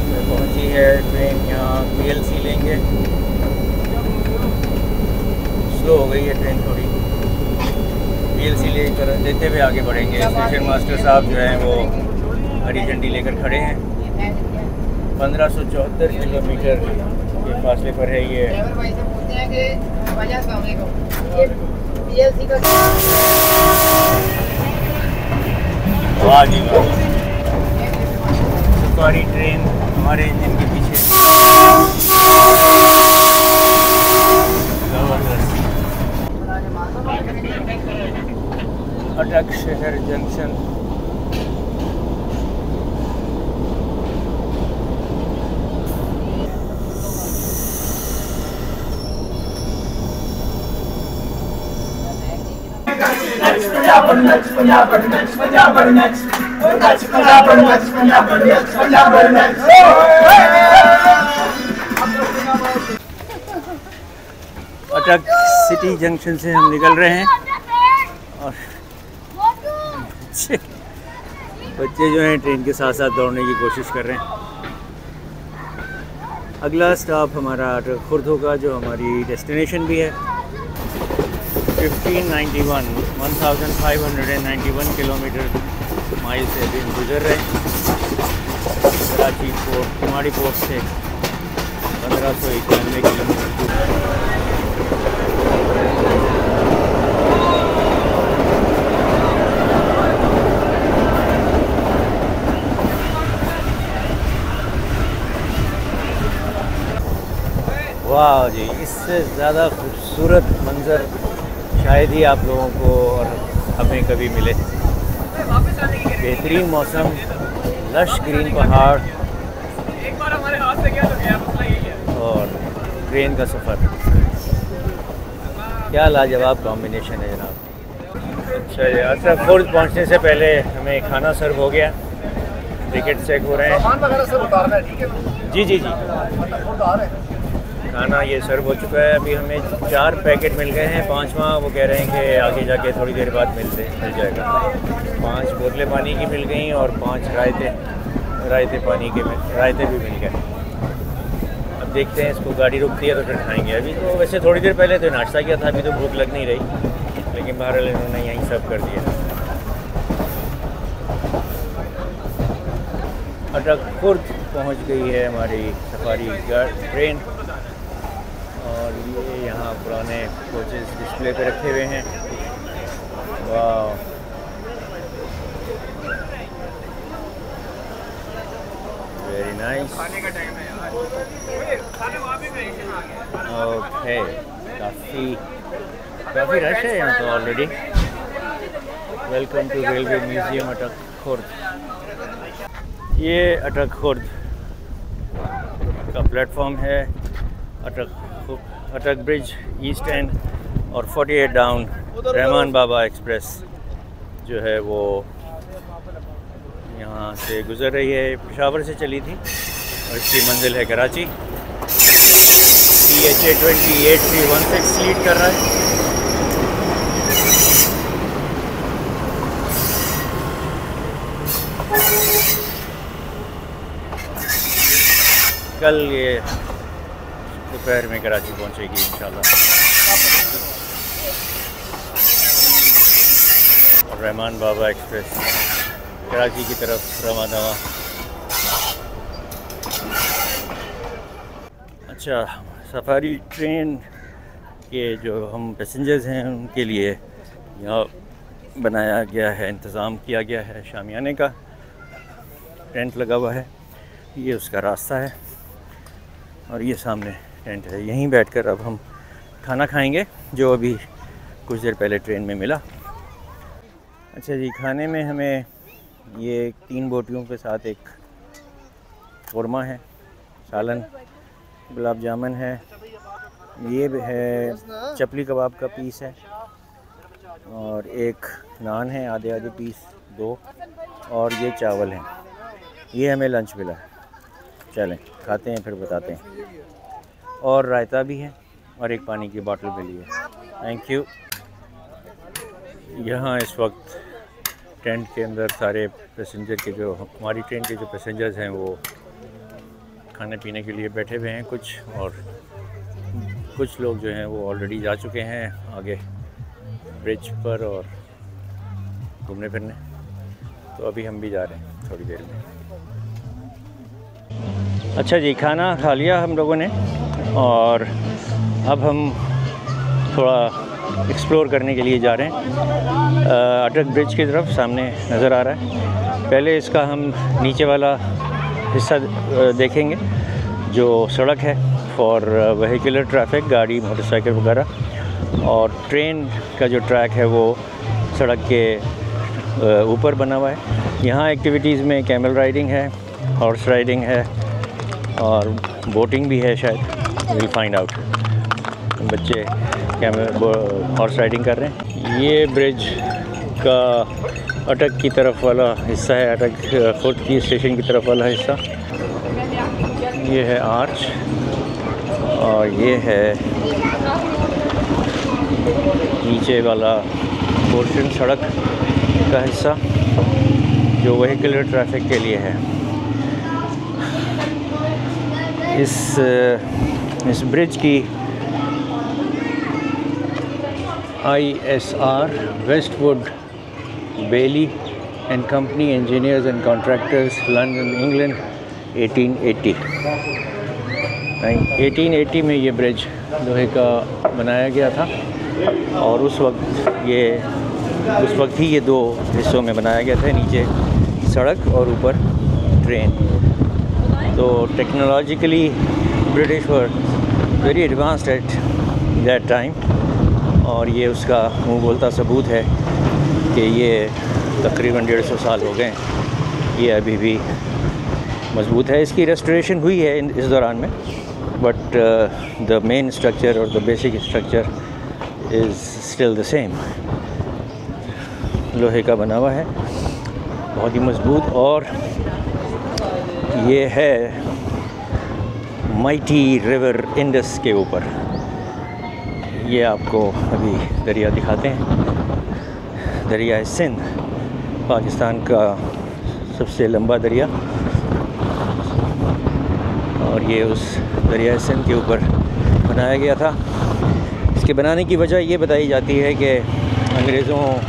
पे पहुंची है ट्रेन। यहाँ PLC लेंगे। स्लो हो गई है ट्रेन थोड़ी। PLC लेकर देते हुए आगे बढ़ेंगे। स्टेशन मास्टर साहब जो हैं वो हरी झंडी लेकर खड़े हैं। 1574 किलोमीटर के फासले पर है ये। वाह जी वाह, सफारी ट्रेन हमारे इंजन के पीछे। अटक शहर जंक्शन। अटक सिटी जंक्शन से हम निकल रहे हैं और बच्चे जो हैं ट्रेन के साथ साथ दौड़ने की कोशिश कर रहे हैं। अगला स्टॉप हमारा अटक खुर्द होगा, जो हमारी डेस्टिनेशन भी है। 1591 किलोमीटर माइल से अभी हम गुजर रहे हैं। कराची पोर्ट, कुमारी पोर्ट से 1591 किलोमीटर दूर। वाह जी, इससे ज़्यादा खूबसूरत मंज़र शायद ही आप लोगों को और हमें कभी मिले। बेहतरीन मौसम, लश ग्रीन पहाड़ और ट्रेन का सफ़र, क्या लाजवाब कॉम्बिनेशन है जनाब। अच्छा जी, अटक खुर्द पहुँचने से पहले हमें खाना सर्व हो गया। टिकट चेक हो रहे हैं। जी जी जी, खाना ये सर्व हो चुका है। अभी हमें 4 पैकेट मिल गए हैं। 5वां वो कह रहे हैं कि आगे जाके थोड़ी देर बाद मिल जाएगा। 5 बोतलें पानी की मिल गई और 5 रायते पानी के रायते भी मिल गए। अब देखते हैं, इसको गाड़ी रुकती है तो फिर खाएंगे। अभी तो वैसे थोड़ी देर पहले तो नाश्ता किया था, अभी तो भूख लग नहीं रही, लेकिन बहरहाल इन्होंने यहीं सर्व कर दिया। अटक खुर्द पहुँच गई है हमारी सफारी ट्रेन और ये यहाँ पुराने कोचेस डिस्प्ले पे रखे हुए हैं। वाह, वेरी नाइस। ओके, काफ़ी रश है यहाँ तो already. Welcome to railway museum Attock Khurd. ये अटक खुर्द का प्लेटफॉर्म है। अटक ब्रिज, ईस्ट एंड और 48 डाउन रहमान बाबा एक्सप्रेस जो है वो यहाँ से गुज़र रही है। पेशावर से चली थी और इसकी मंजिल है कराची। PHA 28316 लीड कर रहा है। कल ये दोपहर में कराची पहुंचेगी इंशाल्लाह। और रहमान बाबा एक्सप्रेस कराची की तरफ रवाना। अच्छा, सफारी ट्रेन के जो हम पैसेंजर्स हैं उनके लिए यहाँ बनाया गया है, इंतज़ाम किया गया है शामियाने का, टेंट लगा हुआ है। ये उसका रास्ता है और ये सामने टेंट है। यहीं बैठकर अब हम खाना खाएंगे जो अभी कुछ देर पहले ट्रेन में मिला। अच्छा जी, खाने में हमें ये 3 बोटियों के साथ एक कौरमा है, सालन, गुलाब जामुन है, ये है चपली कबाब का पीस है और एक नान है आधे आधे पीस 2, और ये चावल हैं। ये हमें लंच मिला है। चलें खाते हैं फिर बताते हैं। और रायता भी है और एक पानी की बोतल मिली है। Thank you. यहाँ इस वक्त टेंट के अंदर सारे पैसेंजर के, जो हमारी ट्रेन के जो पैसेंजर्स हैं वो खाने पीने के लिए बैठे हुए हैं कुछ, और कुछ लोग जो हैं वो ऑलरेडी जा चुके हैं आगे ब्रिज पर और घूमने फिरने। तो अभी हम भी जा रहे हैं थोड़ी देर में। अच्छा जी, खाना खा लिया हम लोगों ने और अब हम थोड़ा एक्सप्लोर करने के लिए जा रहे हैं अटक ब्रिज की तरफ। सामने नज़र आ रहा है। पहले इसका हम नीचे वाला हिस्सा देखेंगे जो सड़क है फॉर व्हीकुलर ट्रैफिक, गाड़ी मोटरसाइकिल वगैरह, और ट्रेन का जो ट्रैक है वो सड़क के ऊपर बना हुआ है। यहाँ एक्टिविटीज़ में कैमल राइडिंग है, हॉर्स राइडिंग है और बोटिंग भी है शायद, विल फाइंड आउट। बच्चे हॉर्स राइडिंग कर रहे हैं। ये ब्रिज का अटक की तरफ वाला हिस्सा है, अटक फोर्ट की स्टेशन की तरफ वाला हिस्सा। ये है आर्च और ये है नीचे वाला पोर्शन सड़क का हिस्सा जो व्हीकुलर ट्रैफिक के लिए है। इस ब्रिज की ISR Westwood Baily and company engineers and contractors, London England, 1880 में ये ब्रिज लोहे का बनाया गया था और उस वक्त ही ये 2 हिस्सों में बनाया गया था, नीचे सड़क और ऊपर ट्रेन। तो technologically British were very advanced at that time, और ये उसका मुँह बोलता सबूत है कि ये तकरीबन 150 साल हो गए, ये अभी भी मजबूत है। इसकी रेस्टोरेशन हुई है इस दौरान में, बट द मेन स्ट्रक्चर और the basic structure is still the same. लोहे का बना हुआ है, बहुत ही मजबूत, और ये है माइटी रिवर इंडस के ऊपर। ये आपको अभी दरिया दिखाते हैं। दरिया सिंध पाकिस्तान का सबसे लंबा दरिया, और ये उस दरिया सिंध के ऊपर बनाया गया था। इसके बनाने की वजह ये बताई जाती है कि अंग्रेज़ों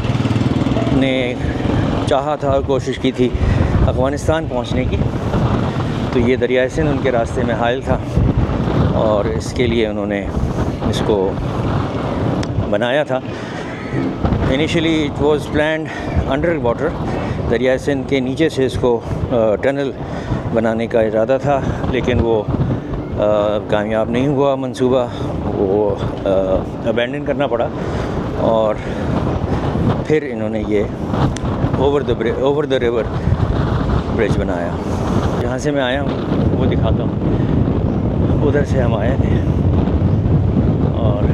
ने चाहा था, कोशिश की थी अफ़गानिस्तान पहुंचने की, तो ये दरिया सिंध उनके रास्ते में हाइल था और इसके लिए उन्होंने इसको बनाया था। Initially it was planned under water, दरिया सिंध के नीचे से इसको टनल बनाने का इरादा था, लेकिन वो कामयाब नहीं हुआ मंसूबा, वो अबैंडन करना पड़ा और फिर इन्होंने ये ओवर द रिवर ब्रिज बनाया। जहाँ से मैं आया हूँ वो दिखाता हूँ। उधर से हम आए थे और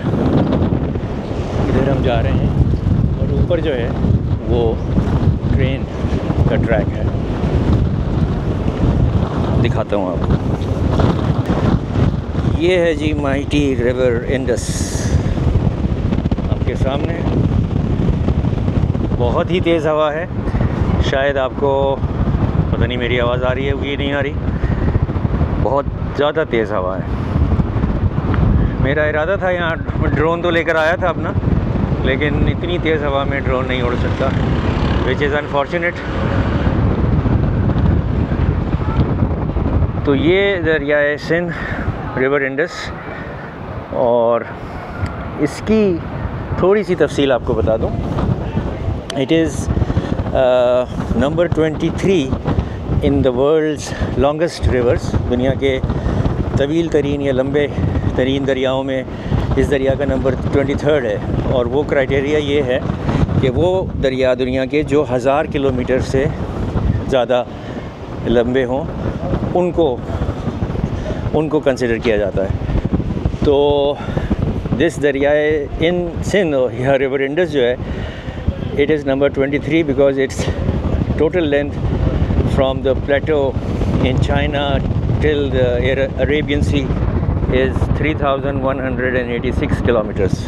इधर हम जा रहे हैं, और ऊपर जो है वो ट्रेन का ट्रैक है, दिखाता हूँ आपको। ये है जी माइटी रिवर इंडस आपके सामने। बहुत ही तेज़ हवा है, शायद आपको पता नहीं मेरी आवाज़ आ रही है कि नहीं आ रही, बहुत ज़्यादा तेज़ हवा है। मेरा इरादा था यहाँ ड्रोन तो लेकर आया था अपना, लेकिन इतनी तेज़ हवा में ड्रोन नहीं उड़ सकता, विच इज़ अनफॉर्चुनेट। तो ये दरिया सिंध रिवर इंडस। और इसकी थोड़ी सी तफसील आपको बता दूं। It is number 23 in the world's longest rivers. दुनिया के तवील तरीन या लंबे तरीन दरियाओं में इस दरिया का नंबर 23 है। और वो क्राइटेरिया ये है कि वो दरिया दुनिया के जो 1000 किलोमीटर से ज़्यादा लंबे हों उनको कंसिडर किया जाता है। तो दिस दरियाए इन सिंध या रिवर इंडस जो है, it is number 23 because it's total length from the plateau in China till the Arabian Sea is 3186 kilometres.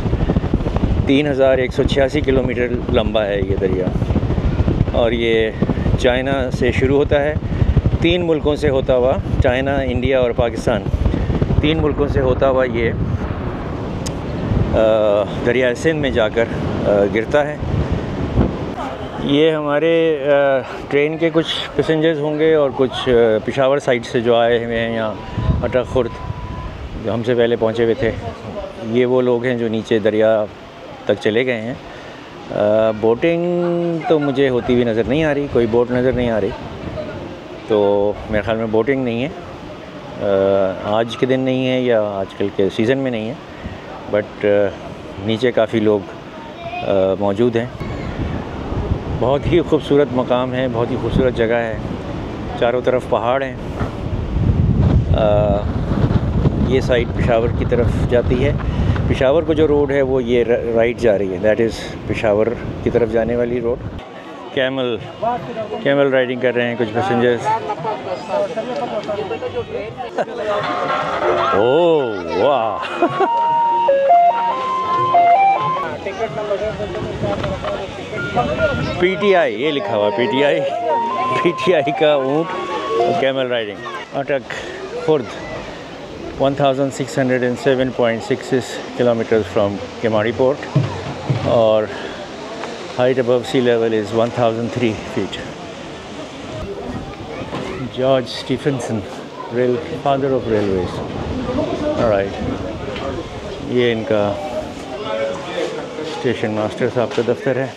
3186 kilometre लंबा है ये दरिया। और ये चाइना से शुरू होता है, 3 मुल्कों से होता हुआ, चाइना, इंडिया और पाकिस्तान, 3 मुल्कों से होता हुआ ये दरिया सिंध में जाकर गिरता है। ये हमारे ट्रेन के कुछ पैसेंजर्स होंगे और कुछ पेशावर साइड से जो आए हुए हैं यहाँ अटक खुर्द, जो हमसे पहले पहुँचे हुए थे। ये वो लोग हैं जो नीचे दरिया तक चले गए हैं। बोटिंग तो मुझे होती हुई नज़र नहीं आ रही, कोई बोट नज़र नहीं आ रही, तो मेरे ख़्याल में बोटिंग नहीं है, आज के दिन नहीं है या आजकल के सीज़न में नहीं है। बट नीचे काफ़ी लोग मौजूद हैं। बहुत ही खूबसूरत मकाम है, बहुत ही खूबसूरत जगह है, चारों तरफ पहाड़ हैं। ये साइड पेशावर की तरफ जाती है। पेशावर को जो रोड है वो ये राइट जा रही है, दैट इज़ पेशावर की तरफ जाने वाली रोड। कैमल राइडिंग कर रहे हैं कुछ पैसेंजर्स। ओह वाह PTI ये लिखा हुआ, PTI का ऊँट, कैमल राइडिंग। अटक Khurd 1607.66 kilometers from Kemari Port और height above sea level is 1003 feet. George Stephenson, father of railways. All right, ये इनका स्टेशन मास्टर साहब का दफ्तर है।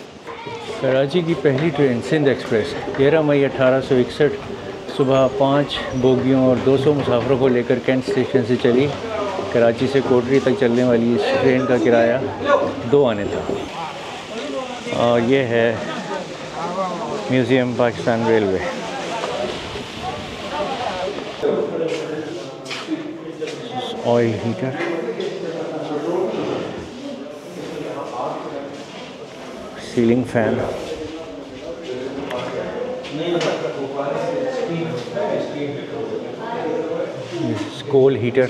कराची की पहली ट्रेन सिंध एक्सप्रेस 13 मई 1861 सुबह 5 बोगियों और 200 मुसाफिरों को लेकर कैंट स्टेशन से चली। कराची से कोटरी तक चलने वाली इस ट्रेन का किराया 2 आने था। और ये है museum Pakistan railway. Oil heater, ceiling fan, coal heater,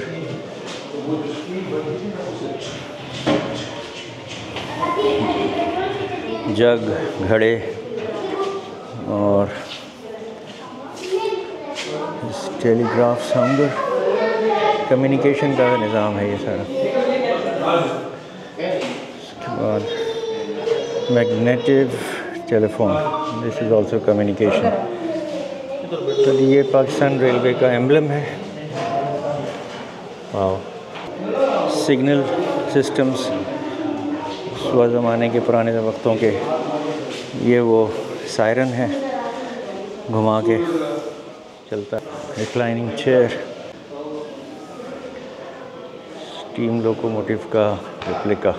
jug, घड़े और टेलीग्राफ साउंडर, कम्युनिकेशन का निज़ाम है ये सारा। उसके बाद मैग्नेटिव telephone, this is also communication. तो ये पाकिस्तान रेलवे का एम्बलम है। वाह, सिग्नल सिस्टम्स उस ज़माने के पुराने वक्तों के। ये वो सायरन है, घुमा के चलता। रिक्लाइनिंग चेयर, स्टीम लोकोमोटिव का रेप्लिका।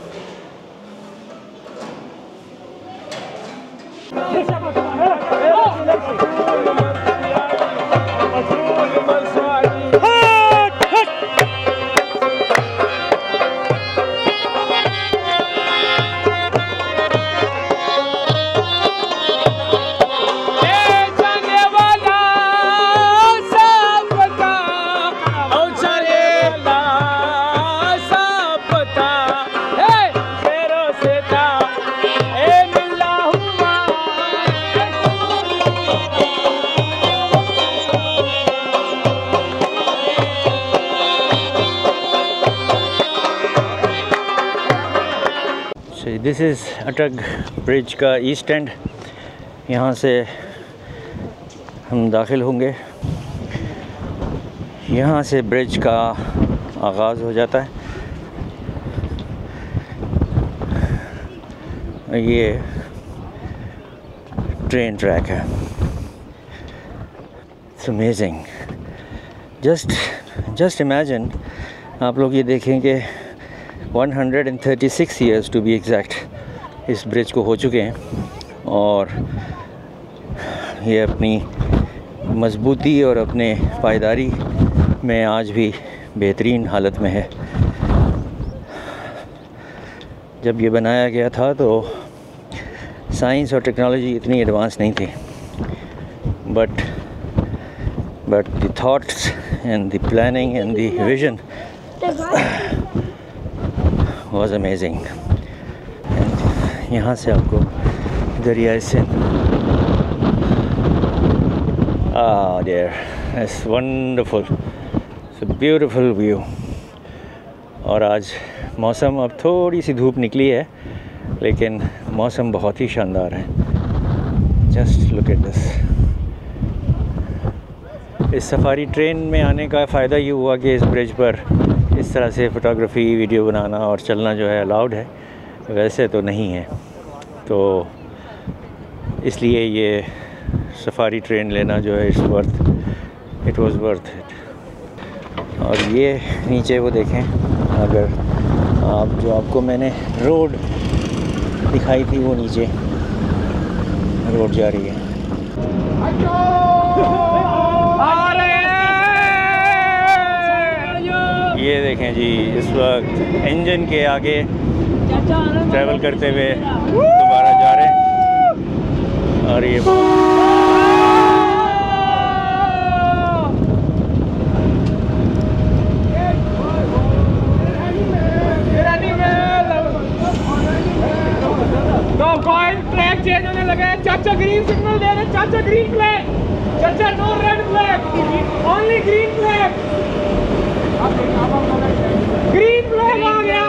दिस इज़ अटक ब्रिज का ईस्ट एंड। यहाँ से हम दाखिल होंगे। यहाँ से ब्रिज का आगाज़ हो जाता है। ये ट्रेन ट्रैक है। It's amazing. जस्ट इमेजिन, आप लोग ये देखेंगे 136 ईयर्स टू बी एग्जैक्ट इस ब्रिज को हो चुके हैं, और ये अपनी मजबूती और अपने पायदारी में आज भी बेहतरीन हालत में है। जब ये बनाया गया था तो साइंस और टेक्नोलॉजी इतनी एडवांस नहीं थी, but the thoughts and the planning and the vision was amazing. यहाँ से आपको दरियाए Sindh, there, it's wonderful, it's a beautiful view. और आज मौसम, अब थोड़ी सी धूप निकली है, लेकिन मौसम बहुत ही शानदार है। Just look at this. इस सफारी ट्रेन में आने का फ़ायदा ये हुआ कि इस ब्रिज पर इस तरह से फ़ोटोग्राफ़ी, वीडियो बनाना और चलना जो है अलाउड है, वैसे तो नहीं है। तो इसलिए ये सफारी ट्रेन लेना जो है इट वाज वर्थ इट। और ये नीचे वो देखें, अगर आप जो आपको मैंने रोड दिखाई थी, वो नीचे रोड जा रही है। ये देखें जी, इस वक्त इंजन के आगे ट्रैवल करते हुए दोबारा जा रहे हैं। और ये ट्रैक चेंज होने लगा है। चाचा ग्रीन सिग्नल दे रहे, चाचा ग्रीन फ्लैग, चाचा no red flag, only green flag. Green flag आ गया।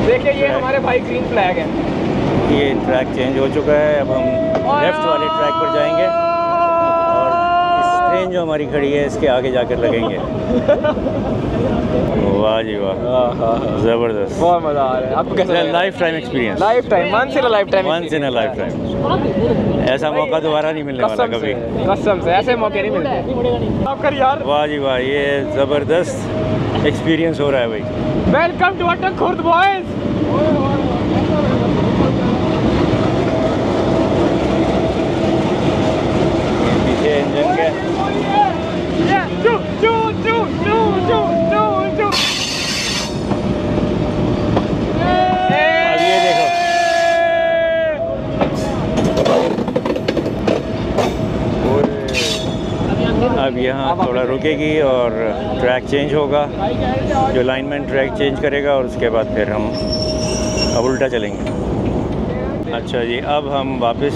देखिए ये हमारे भाई ग्रीन फ्लैग है। ये ट्रैक चेंज हो चुका है, अब हम लेफ़्ट वाले ट्रैक पर जाएंगे, और इस ट्रेन जो हमारी खड़ी है इसके आगे जाकर लगेंगे। वाह जी वाह, ज़बरदस्त, बहुत मज़ा आ रहा है। आपको कैसा लगा? Life time experience, life time, once in a life time, once in a life time. ऐसा मौका दोबारा नहीं मिलने वाला कभी, कसम से ऐसे मौके नहीं मिलते। आप कर यार। वाह जी वाह, ये ज़बरदस्त एक्सपीरियंस हो रहा है भाई। वेलकम टू अटक खुर्द बॉयज। पीछे इंजन के अब ये देखो, अब यहाँ थोड़ा रुकेगी और ट्रैक चेंज होगा, जो लाइनमैन ट्रैक चेंज करेगा, और उसके बाद फिर हम अब उल्टा चलेंगे। अच्छा जी, अब हम वापस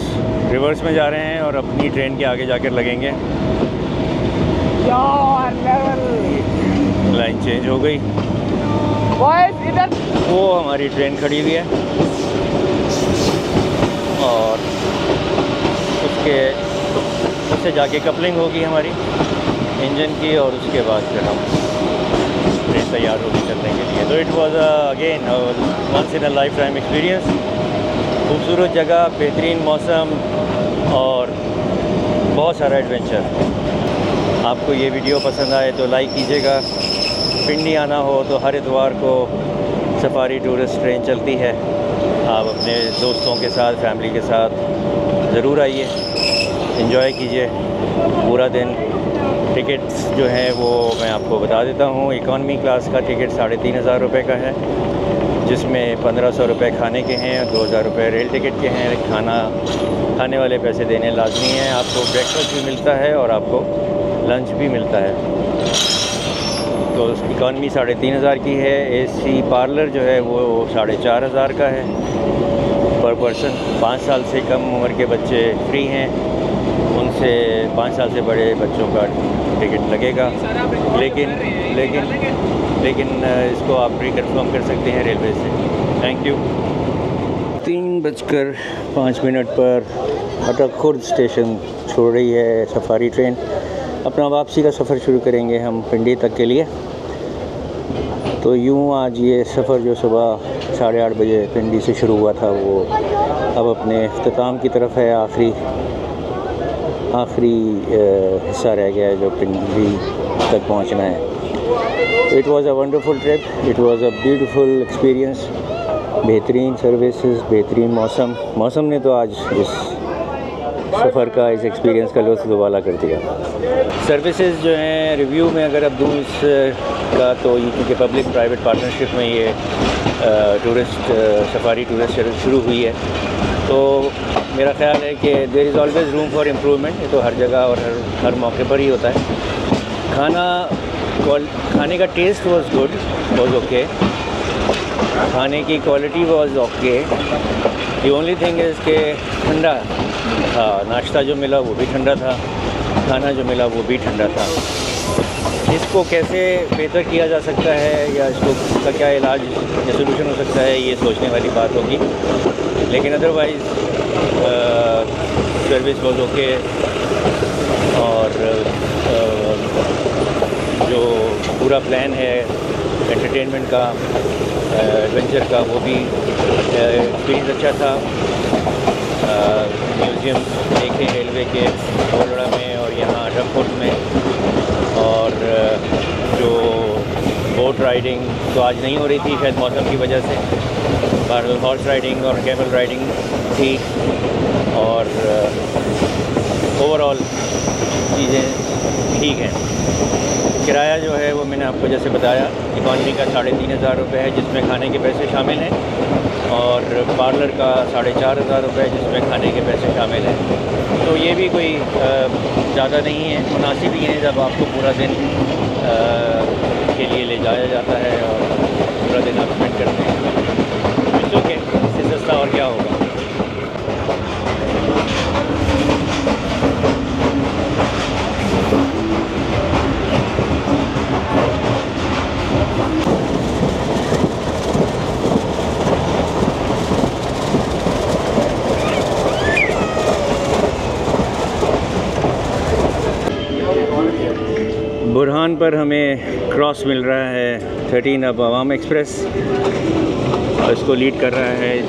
रिवर्स में जा रहे हैं और अपनी ट्रेन के आगे जाकर लगेंगे। लाइन चेंज हो गई, इधर वो हमारी ट्रेन खड़ी हुई है, और उससे जाके कपलिंग होगी हमारी इंजन की, और उसके बाद फिर हम ट्रेन तैयार होगी चलने के लिए। तो it was again once in a life time experience. खूबसूरत जगह, बेहतरीन मौसम और बहुत सारा एडवेंचर। आपको ये वीडियो पसंद आए तो लाइक कीजिएगा। पिंडी आना हो तो हर इतवार को सफारी टूरिस्ट ट्रेन चलती है। आप अपने दोस्तों के साथ, फैमिली के साथ ज़रूर आइए, एंजॉय कीजिए पूरा दिन। टिकट्स जो हैं वो मैं आपको बता देता हूँ। इकॉनमी क्लास का टिकट 3,500 रुपये का है, जिसमें 1,500 रुपये खाने के हैं, 2,000 रुपये रेल टिकट के हैं। खाने वाले पैसे देने लाजमी हैं। आपको ब्रेकफास्ट भी मिलता है और आपको लंच भी मिलता है। तो इकॉनमी 3,500 की है। एसी पार्लर जो है वो 4,500 का है पर पर्सन। 5 साल से कम उम्र के बच्चे फ्री हैं, उनसे 5 साल से बड़े बच्चों का टिकट लगेगा। लेकिन इसको आप प्री कंफर्म कर सकते हैं रेलवे से। Thank you. 3:05 पर अटक खुर्द स्टेशन छोड़ रही है सफारी ट्रेन। अपना वापसी का सफ़र शुरू करेंगे हम पिंडी तक के लिए। तो यूँ आज ये सफ़र जो सुबह 8:30 बजे पिंडी से शुरू हुआ था वो अब अपने इख्तिताम की तरफ है। आखिरी हिस्सा रह गया है जो पिंडी तक पहुंचना है। It was a wonderful trip, it was a beautiful experience. बेहतरीन सर्विसेज, बेहतरीन मौसम ने तो आज इस सफ़र का, इस एक्सपीरियंस का लुत्फ़ दुबाला कर दिया। सर्विसेज जो हैं रिव्यू में अगर अब दूँ इसका तो ये क्योंकि पब्लिक प्राइवेट पार्टनरशिप में ये सफारी टूरिस्ट सर्विस शुरू हुई है, तो मेरा ख़्याल है कि there is always room for improvement. ये तो हर जगह और हर मौके पर ही होता है। खाने का taste was good, was okay. खाने की quality was okay. The only thing is के ठंडा था। नाश्ता जो मिला वो भी ठंडा था, खाना जो मिला वो भी ठंडा था। इसको कैसे बेहतर किया जा सकता है या इसका क्या इलाज या सोल्यूशन हो सकता है, ये सोचने वाली बात होगी। लेकिन अदरवाइज़ सर्विस वाज ओके। और जो पूरा प्लान है एंटरटेनमेंट का, एडवेंचर का, वो भी एक्सपीरियंस अच्छा था। म्यूज़ियम देखे रेलवे के कोलड़ा में और यहाँ अटक में। और जो बोट राइडिंग तो आज नहीं हो रही थी शायद मौसम की वजह से, पर हॉर्स राइडिंग और कैमल राइडिंग थी। और ओवरऑल चीज़ें ठीक हैं। किराया जो है वो मैंने आपको जैसे बताया, इकॉनमी का 3,500 रुपये है जिसमें खाने के पैसे शामिल हैं, और पार्लर का 4,500 रुपये जिसमें खाने के पैसे शामिल हैं। तो ये भी कोई ज़्यादा नहीं है, मुनासिब ही है जब आपको पूरा दिन के लिए ले जाया जाता है और पूरा दिन आप स्पेंड करते हैं। तो ओके, इससे सस्ता और क्या होगा। बुरहान पर हमें क्रॉस मिल रहा है 13 अब अवाम एक्सप्रेस, और इसको लीड कर रहा है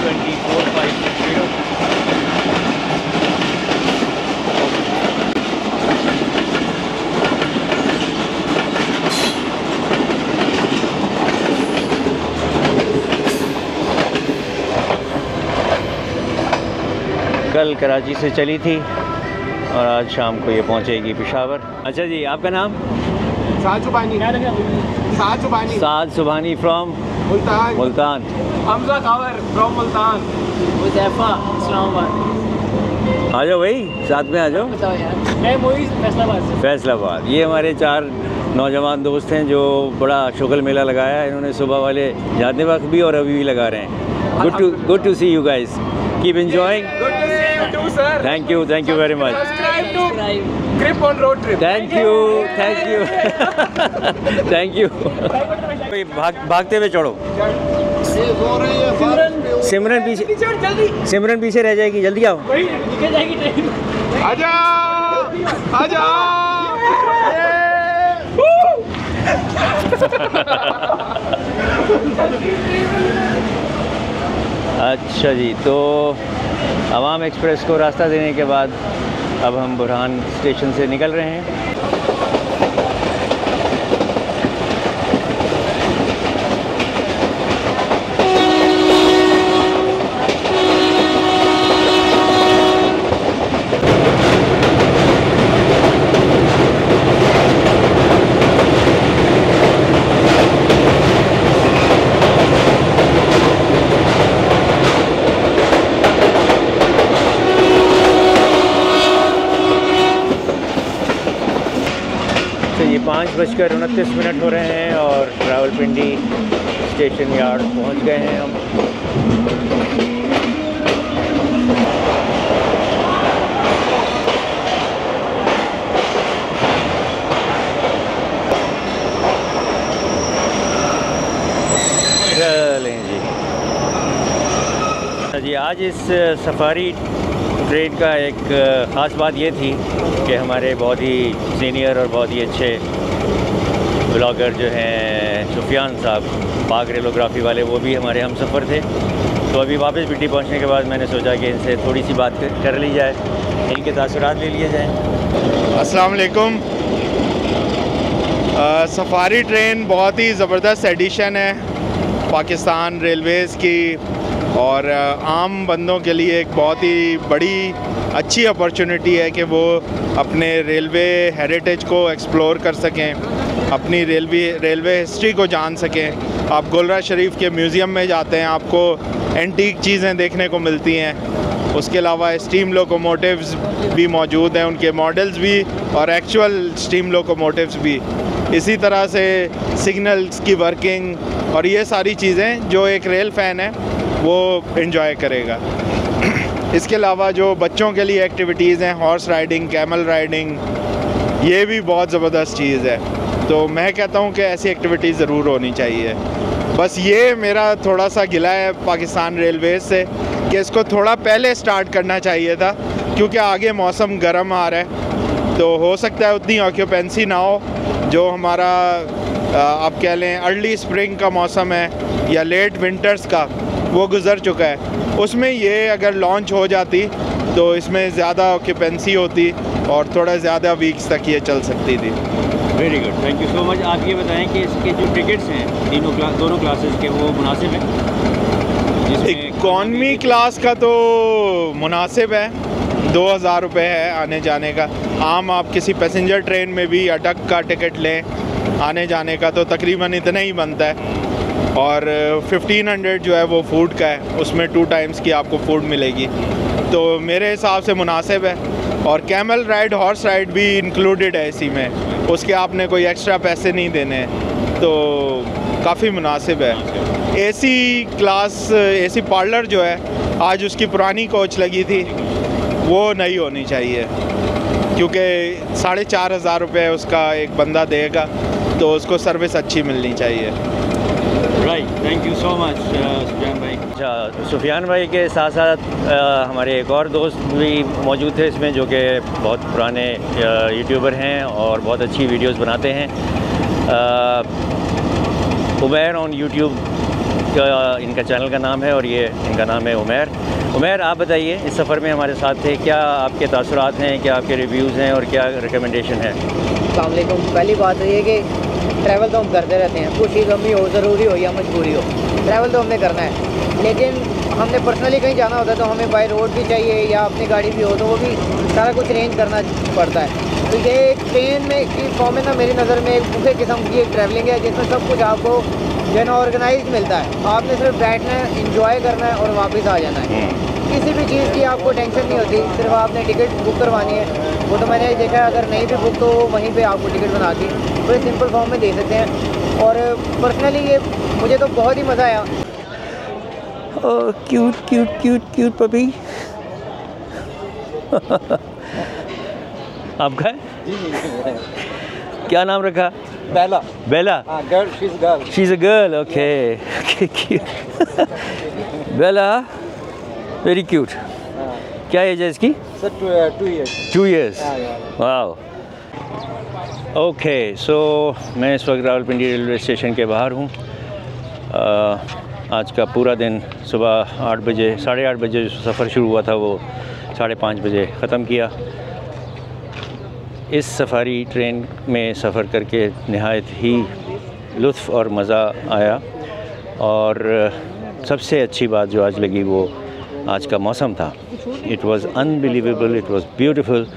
24,560। कल कराची से चली थी और आज शाम को ये पहुंचेगी पेशावर। अच्छा जी, आपका नाम? साद सुबहानी फ्रॉम मुल्तान। हमजा कावर फ्रॉम मुल्तान। हुज़ैफा इस्लामाबाद। आ जाओ भाई, साथ में आ जाओ। मैं मोइज़ फैसलाबाद। ये हमारे 4 नौजवान दोस्त हैं जो बड़ा शुगल मेला लगाया है इन्होंने। सुबह वाले जाते वक्त भी और अभी भी लगा रहे हैं। Good to see you guys, keep enjoying. Thank you very much. Subscribe to Grip on Road Trip. Thank you. भागते हुए चढ़ो। सिमरन पीछे रह जाएगी, जल्दी आओ। आजा। अच्छा जी, तो अवाम एक्सप्रेस को रास्ता देने के बाद अब हम बुरहान स्टेशन से निकल रहे हैं। ये 5:29 हो रहे हैं और रावलपिंडी स्टेशन यार्ड पहुंच गए हैं हम। चलें जी। आज इस सफारी ट्रेन का एक ख़ास बात ये थी कि हमारे बहुत ही सीनियर और बहुत ही अच्छे ब्लॉगर जो हैं सुफियान साहब, पाक रेलोग्राफी वाले, वो भी हमारे हम सफ़र थे। तो अभी वापस बिटी पहुंचने के बाद मैंने सोचा कि इनसे थोड़ी सी बात कर ली जाए, इनके तासुरात ले लिए जाएँ। अस्सलाम वालेकुम। सफारी ट्रेन बहुत ही ज़बरदस्त एडिशन है पाकिस्तान रेलवेज़ की, और आम बंदों के लिए एक बहुत ही बड़ी अच्छी अपॉर्चुनिटी है कि वो अपने रेलवे हेरिटेज को एक्सप्लोर कर सकें, अपनी रेलवे हिस्ट्री को जान सकें। आप गोलरा शरीफ के म्यूज़ियम में जाते हैं, आपको एंटीक चीज़ें देखने को मिलती हैं। उसके अलावा स्टीम लोकोमोटिव्स भी मौजूद हैं, उनके मॉडल्स भी और एक्चुअल स्टीम लोकोमोटिव्स भी। इसी तरह से सिग्नल्स की वर्किंग और ये सारी चीज़ें जो एक रेल फ़ैन है वो एंजॉय करेगा। इसके अलावा जो बच्चों के लिए एक्टिविटीज़ हैं, हॉर्स राइडिंग, कैमल राइडिंग, ये भी बहुत ज़बरदस्त चीज़ है। तो मैं कहता हूँ कि ऐसी एक्टिविटीज़ ज़रूर होनी चाहिए। बस ये मेरा थोड़ा सा गिला है पाकिस्तान रेलवेज़ से कि इसको थोड़ा पहले स्टार्ट करना चाहिए था, क्योंकि आगे मौसम गर्म आ रहा है, तो हो सकता है उतनी ऑक्यूपेंसी ना हो। जो हमारा आप कह लें अर्ली स्प्रिंग का मौसम है या लेट विंटर्स का, वो गुज़र चुका है। उसमें ये अगर लॉन्च हो जाती तो इसमें ज़्यादा ऑक्यूपेंसी होती और थोड़ा ज़्यादा वीक्स तक ये चल सकती थी। Very good, thank you so much. आप ये बताएं कि इसके जो टिकट्स हैं दोनों क्लासेस के, वो मुनासिब हैं? इकॉनमी क्लास का तो मुनासिब है, 2000 रुपये है आने जाने का। आम आप किसी पैसेंजर ट्रेन में भी अटक का टिकट लें आने जाने का तो तकरीबन इतना ही बनता है। और 1500 जो है वो फूड का है, उसमें 2 टाइम्स की आपको फूड मिलेगी, तो मेरे हिसाब से मुनासिब है। और कैमल राइड, हॉर्स राइड भी इंक्लूडेड है इसी में, उसके आपने कोई एक्स्ट्रा पैसे नहीं देने हैं, तो काफ़ी मुनासिब है। एसी क्लास, एसी पार्लर जो है, आज उसकी पुरानी कोच लगी थी, वो नहीं होनी चाहिए, क्योंकि 4500 रुपये उसका एक बंदा देगा, तो उसको सर्विस अच्छी मिलनी चाहिए। Right, thank you so much Sufiyan भाई। अच्छा, सुफियान भाई के साथ साथ हमारे एक और दोस्त भी मौजूद थे इसमें, जो कि बहुत पुराने यूट्यूबर हैं और बहुत अच्छी वीडियोस बनाते हैं। उमैर ऑन यूट्यूब का इनका चैनल का नाम है, और ये इनका नाम है उमैर। उमैर, आप बताइए, इस सफ़र में हमारे साथ थे, क्या आपके तासुरात हैं, क्या आपके रिव्यूज़ हैं और क्या रिकमेंडेशन है? अस्सलाम वालेकुम। पहली बात तो ये कि ट्रैवल तो हम करते रहते हैं, खुशी गमी हो, ज़रूरी हो या मजबूरी हो, ट्रैवल तो हमने करना है। लेकिन हमने पर्सनली कहीं जाना होता है तो हमें बाय रोड भी चाहिए या अपनी गाड़ी भी हो, तो वो भी सारा कुछ अरेंज करना पड़ता है। तो ये ट्रेन में की फॉर्म में ना, मेरी नज़र में एक दूसरे किस्म की एक ट्रैवलिंग है, जिसमें सब कुछ आपको जो है ना ऑर्गेनाइज मिलता है। आपने सिर्फ बैठना है, इंजॉय करना है और वापस आ जाना है। किसी भी चीज़ की आपको टेंशन नहीं होती, सिर्फ आपने टिकट बुक करवानी है। वो तो मैंने देखा है, अगर नहीं भी बुक तो वहीं पे आपको टिकट बना के बड़े सिंपल फॉर्म में दे देते हैं। और पर्सनली ये मुझे तो बहुत ही मज़ा आया। Cute cute cute cute puppy. आपका क्या नाम रखा? Bella. Bella? Girl, she is girl. She is a girl, okay. Bella, very cute. क्या एज है इसकी? Sir 2 years। 2 years? Wow. Okay, so मैं इस वक्त रावलपिंडी रेलवे स्टेशन के बाहर हूँ। आज का पूरा दिन सुबह 8 बजे, 8:30 बजे जो सफ़र शुरू हुआ था वो 5:30 बजे ख़त्म किया। इस सफारी ट्रेन में सफ़र करके नहायत ही लुत्फ़ और मज़ा आया, और सबसे अच्छी बात जो आज लगी वो आज का मौसम था। It was unbelievable, it was beautiful.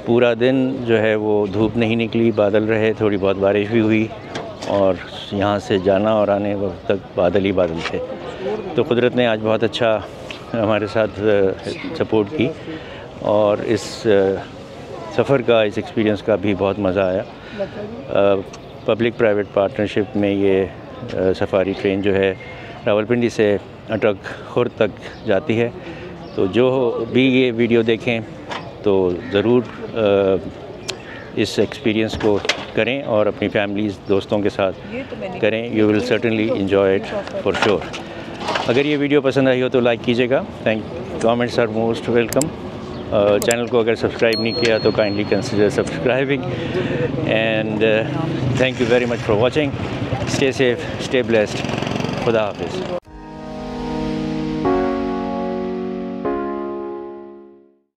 पूरा दिन जो है वो धूप नहीं निकली, बादल रहे, थोड़ी बहुत बारिश भी हुई, और यहाँ से जाना और आने वक्त तक बादल ही बादल थे। तो कुदरत ने आज बहुत अच्छा हमारे साथ सपोर्ट की, और इस सफ़र का, इस एक्सपीरियंस का भी बहुत मज़ा आया। पब्लिक प्राइवेट पार्टनरशिप में ये सफारी ट्रेन जो है रावलपिंडी से अटक खुर्द तक जाती है। तो जो भी ये वीडियो देखें तो ज़रूर इस एक्सपीरियंस को करें और अपनी फैमिलीज़, दोस्तों के साथ करें। You will certainly enjoy it for sure. अगर ये वीडियो पसंद आई हो तो लाइक कीजिएगा। Comments are most welcome. Channel को अगर सब्सक्राइब नहीं किया तो kindly consider subscribing and thank you very much for watching. Stay safe, stay blessed. खुदा हाफिज़।